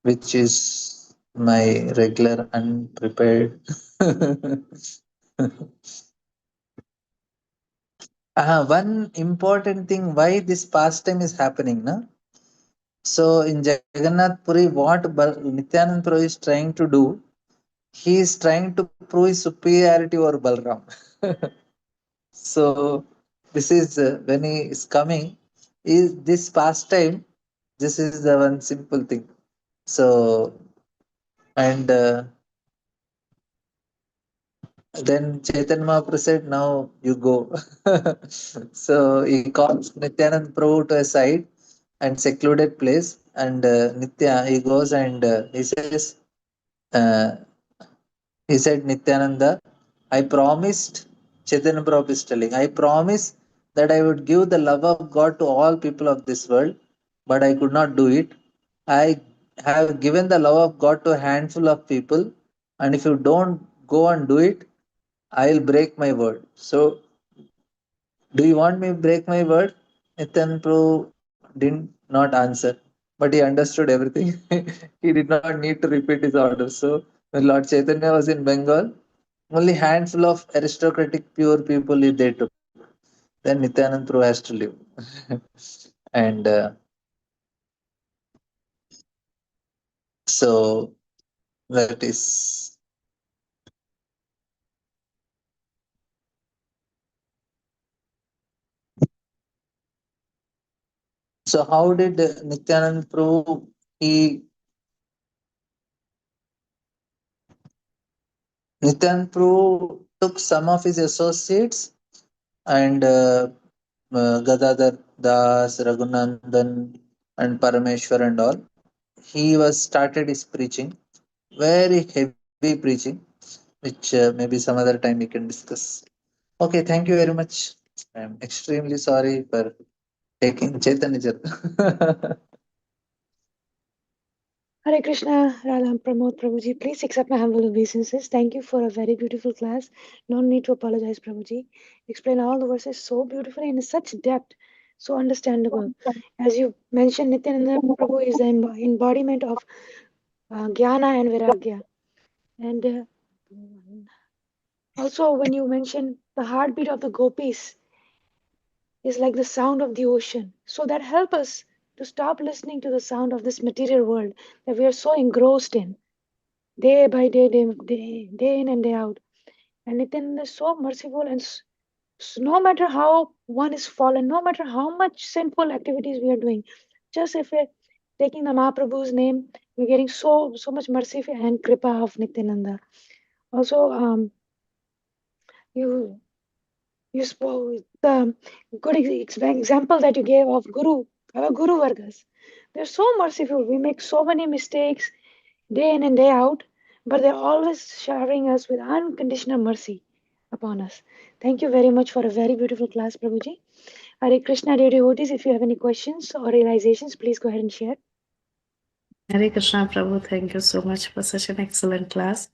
which is my regular unprepared. One important thing why this pastime is happening, na? So in Jagannath Puri, what Nityanand Prabhu is trying to do, he is trying to prove his superiority over Balram. So this is when he is coming, is this pastime. This is the one simple thing. So and then Chaitanya Mahaprabhu said, "Now you go." So he calls Nityanand Prabhu to a side and secluded place, and Nitya he goes and he says, uh, he said, Nityananda, I promised. Chaitanya Prabhu is telling, I promised that I would give the love of God to all people of this world, but I could not do it. I have given the love of God to a handful of people, and if you don't go and do it, I'll break my word. So, do you want me to break my word? Nityan Prabhu did not answer, but he understood everything. He did not need to repeat his order. So, when Lord Chaitanya was in Bengal, only handful of aristocratic pure people they took. Then Nityanand Prabhu has to leave. And so that is. So how did Nityanand Prabhu Nityanand Prabhu took some of his associates and Gadadhar Das, Raghunandan, and Parameshwar and all. He was started his preaching, very heavy preaching, which maybe some other time we can discuss. Okay, thank you very much. I am extremely sorry for taking Chaitanya. Hare Krishna, Radha and Pramod Prabhuji. Please accept my humble obeisances. Thank you for a very beautiful class. No need to apologize, Prabhuji. Explain all the verses so beautifully and in such depth, so understandable. As you mentioned, Nityananda Prabhu is the embodiment of Jnana and Viragya. And also, when you mention the heartbeat of the gopis is like the sound of the ocean. So that help us to stop listening to the sound of this material world that we are so engrossed in, day by day, day in and day out. And Nityananda is so merciful, and no matter how one is fallen, no matter how much sinful activities we are doing, just if we're taking the Mahaprabhu's name, we're getting so much mercy and kripa of Nityananda. Also, you you spoke the good example that you gave of our Guru Vargas. They're so merciful. We make so many mistakes day in and day out, but they're always showering us with unconditional mercy upon us. Thank you very much for a very beautiful class, Prabhuji. Hare Krishna, dear devotees, if you have any questions or realizations, please go ahead and share. Hare Krishna Prabhu, thank you so much for such an excellent class.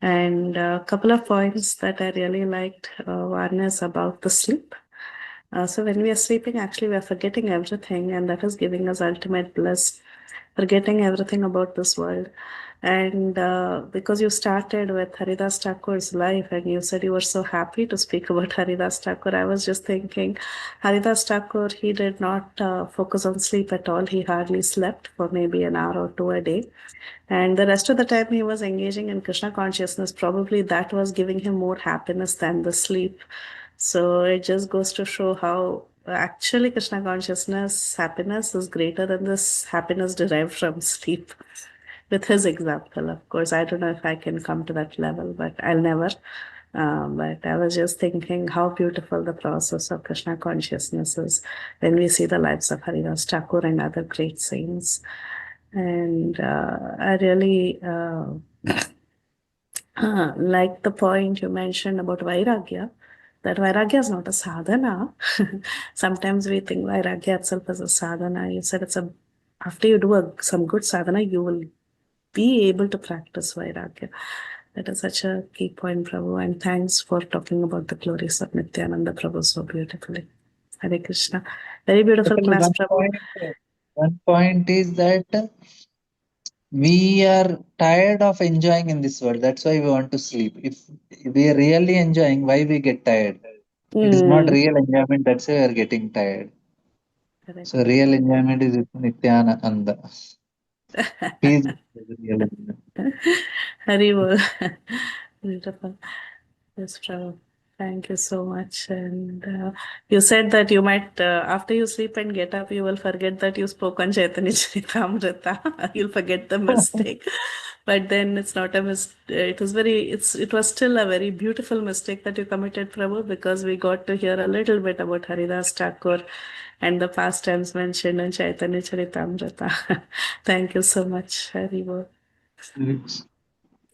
And a couple of points that I really liked. One is about the sleep. So when we are sleeping, actually we are forgetting everything, and that is giving us ultimate bliss, forgetting everything about this world. And because you started with Haridas Thakur's life and you said you were so happy to speak about Haridas Thakur, I was just thinking Haridas Thakur, he did not focus on sleep at all. He hardly slept for maybe an hour or two a day. And the rest of the time he was engaging in Krishna consciousness. Probably that was giving him more happiness than the sleep. So it just goes to show how actually Krishna consciousness happiness is greater than this happiness derived from sleep. With his example, of course, I don't know if I can come to that level, but I'll never. But I was just thinking how beautiful the process of Krishna consciousness is when we see the lives of Haridas Thakur and other great saints. And I really like the point you mentioned about Vairagya, that Vairagya is not a sadhana. Sometimes we think Vairagya itself is a sadhana. You said it's a, after you do some good sadhana, you will be able to practice Vairagya. That is such a key point, Prabhu. And thanks for talking about the glories of Nityananda Prabhu so beautifully. Hare Krishna. Very beautiful Actually, class, Prabhu. one point is that we are tired of enjoying in this world. That's why we want to sleep. If we are really enjoying, why we get tired? It is not real enjoyment. That's why we are getting tired. Correct. So real enjoyment is with Nityananda. He is the real enjoyment. Haribol. Beautiful. Yes, Prabhu. Thank you so much. And you said that you might, after you sleep and get up, you will forget that you spoke on Chaitanya Charitamrita. You'll forget the mistake. But then it's not a mistake. It was still a very beautiful mistake that you committed, Prabhu, because we got to hear a little bit about Haridas Thakur and the pastimes mentioned in Chaitanya Charitamrita. Thank you so much, Haribol.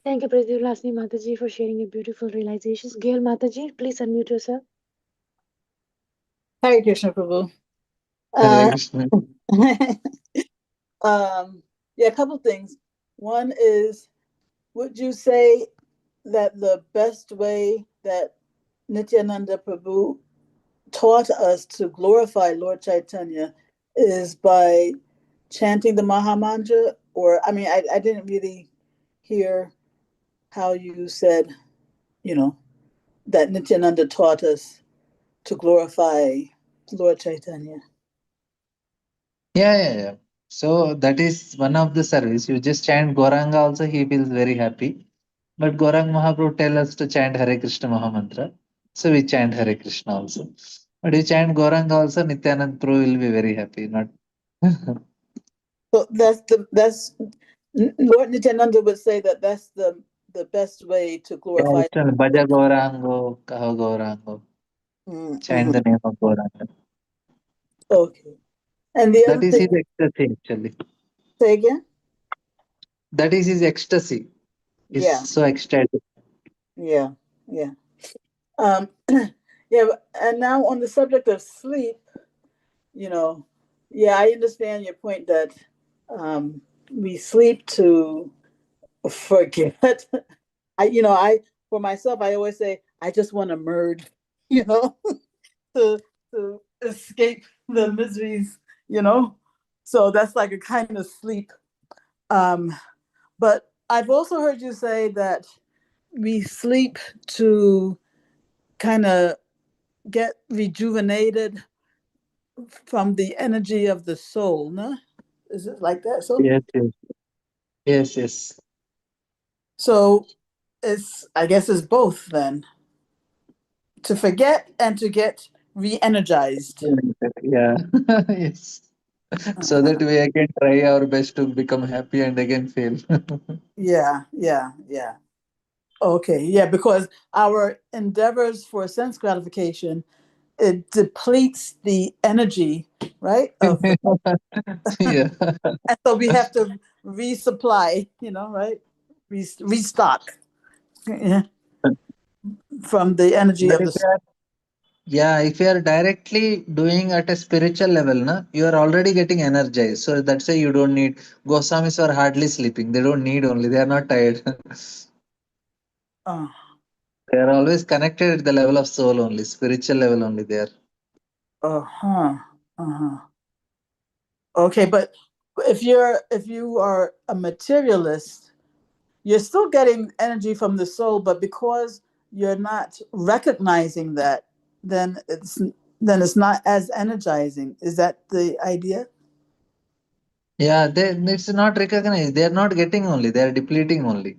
Thank you, Pradiplasni Mataji, for sharing your beautiful realizations. Gail Mataji, please unmute yourself. Hare Krishna, Prabhu. Hare Krishna. Yeah, a couple things. One is, would you say that the best way that Nityananda Prabhu taught us to glorify Lord Chaitanya is by chanting the Maha Mantra? Or, I mean, I didn't really hear how you said, that Nityananda taught us to glorify Lord Chaitanya. Yeah. So that is one of the service. You just chant Goranga also, he feels very happy. But Gorang Mahaprabhu tell us to chant Hare Krishna Mahamantra. So we chant Hare Krishna also. But you chant Goranga also, Nityanand Prabhu will be very happy. Not So that's Lord Nityananda would say that that's the best way to glorify. yeah, Bhaja Gaurango, Kaho Gaurango. Chant the name of Gauranga. Okay. And the That other is thing, his ecstasy actually. say again? That is his ecstasy. He's Yeah, so ecstatic. yeah. Yeah, and now on the subject of sleep, I understand your point that we sleep to forget. For myself, I always say, I just want to merge, to escape the miseries, So that's like a kind of sleep. But I've also heard you say that we sleep to kind of get rejuvenated from the energy of the soul, no? Is it like that? So Yes. So I guess it's both then. To forget and to get re-energized. Yeah. Yes. So that we again try our best to become happy and again fail. Yeah. Okay, yeah, because our endeavors for sense gratification, it depletes the energy, right? Yeah. And so we have to resupply, right? Restock from the energy But of the soul. if you are directly doing at a spiritual level, you are already getting energized. So that's why you don't need Goswamis are hardly sleeping. They don't need only, they are not tired. Uh, They are always connected at the level of soul only, spiritual level only there. Okay, but if you are a materialist, you're still getting energy from the soul, but because you're not recognizing that, then it's not as energizing. Is that the idea? Yeah, it's not recognized. They are not getting only. They are depleting only.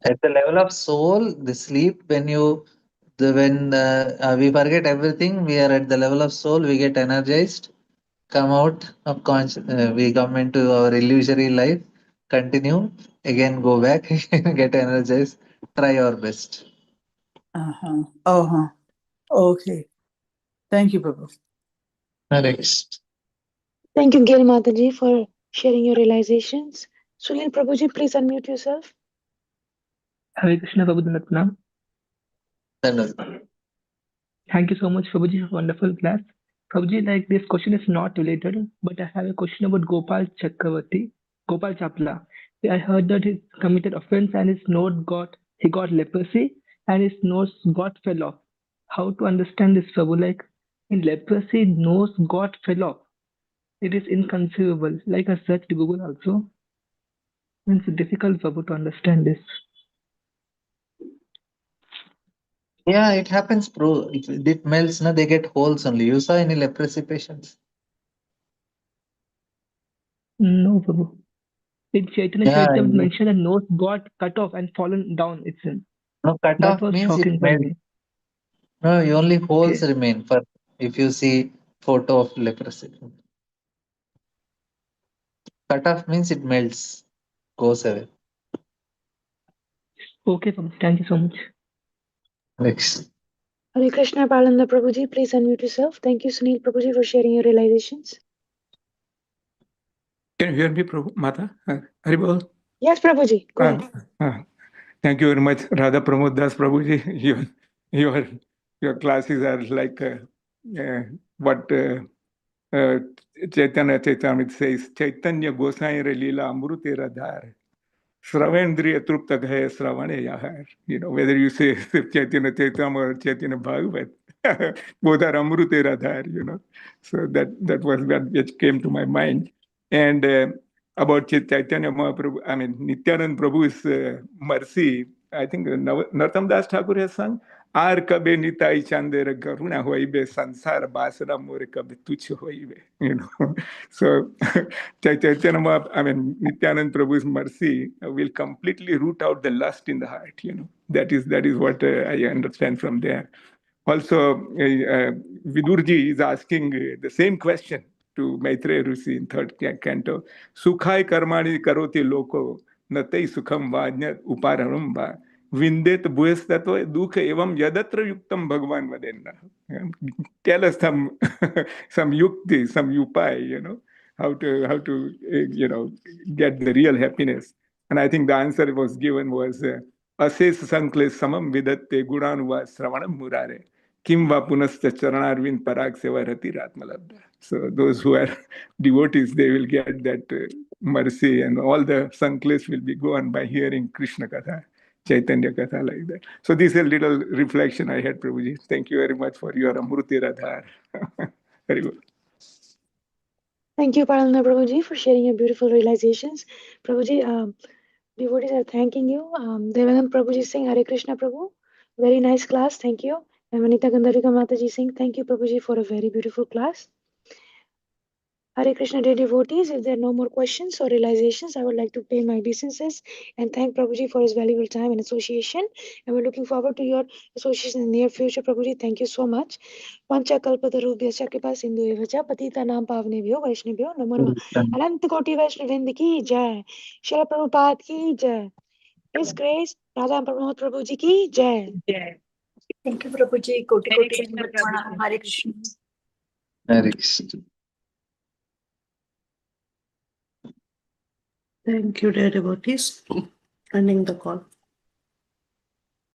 At the level of soul, the sleep, when we forget everything, we are at the level of soul, we get energized, come out of we come into our illusory life, continue, again go back, get energized, try our best. Okay. Thank you, Prabhu. Next. Thank you, Gail Mataji, for sharing your realizations. Sunil Prabhuji, please unmute yourself. Hare Krishna, Prabhu Pranam. Then, Thank you so much, Prabhuji, for wonderful class. Prabhuji, like this question is not related, but I have a question about Gopal Chapla. I heard that he committed offense and he got leprosy and his nose got fell off. How to understand this, Prabhu? Like in leprosy, nose got fell off. It is inconceivable. Like I searched Google also. It's difficult, Prabhu, to understand this. yeah, it happens, bro. It melts, no, they get holes only. You saw any leprosy patients? No, Prabhu. In Chaitanya Yeah, Charitamrita mentioned that nose got cut off and fallen down itself. no, cut That off was means it shocking for melts. me. No, only holes Okay. remain for if you see photo of leprosy. Cut off means it melts, goes away. Okay, Prabhu. Thank you so much. Next. Hare Krishna, Palanda Prabhuji, please unmute yourself. Thank you, Sunil Prabhuji, for sharing your realizations. Can you hear me, Prabhu? Mata? Haribol? Yes, Prabhuji, go ahead. Thank you very much, Radha Pramod Das Prabhuji. Your classes are like what Chaitanya Chaitamrit says, Chaitanya Gosai Lila Amrute Radhar. Sravendriya Trupta Gaya Sravane Yahar. You know, whether you say Chaitanya Chaitam or Chaitanya Bhagavat, both are Amrute Radhar, you know. So that was that which came to my mind. And about Chaitanya Mahaprabhu, I mean, Nityanand Prabhu's mercy, I think Narottam Das Thakur has sung, Ar kabe nitai chandera karuna hoibe sansar basara more kabe tuch hoibe, you know. So Chaitanya Mahaprabhu, I mean, Nityanand Prabhu's mercy will completely root out the lust in the heart, you know. That is what I understand from there. Also, Vidurji is asking the same question to Maitreya Rishi in third canto. Sukhai karmani karoti loko natai sukham vajnat uparanam va vindet bhuyastatva dukha evam yadatra yuktam bhagwan vadenna. Tell us some yukti, some upai, you know, how to you know, get the real happiness. And I think the answer was given was ases sankle samam vidatte gunanuva sravanam murare. Kim va punascha charanarvind parag seva rati ratmalabdha. So those who are devotees, they will get that mercy, and all the sankles will be gone by hearing Krishna Katha, Chaitanya Katha, like that. So this is a little reflection I had, Prabhuji. Thank you very much for your Amruti Radhar. Very good. Thank you, Palanda Prabhuji, for sharing your beautiful realizations. Prabhuji, devotees are thanking you. Devanand Prabhuji saying Hare Krishna Prabhu. Very nice class, thank you. And Vanita Gandharika Mataji saying thank you, Prabhuji, for a very beautiful class. Hare Krishna, dear devotees, if there are no more questions or realizations, I would like to pay my obeisances and thank Prabhuji for his valuable time and association. And we're looking forward to your association in the near future, Prabhuji. Thank you so much. Panchakalpatarubhyascha kripa sindhu evacha patitanam pavnebhyo vaishnavyo namo namah. Anant koti vaishnavind ki jai. Srila Prabhupada ki jai. His Grace Radha Pramod Prabhuji ki jai. Thank you, Prabhuji. Koti Hare koti Krishna, dandavat Prabhuji. pranam. Hare Krishna. Next. Thank you, dear devotees. Ending the call.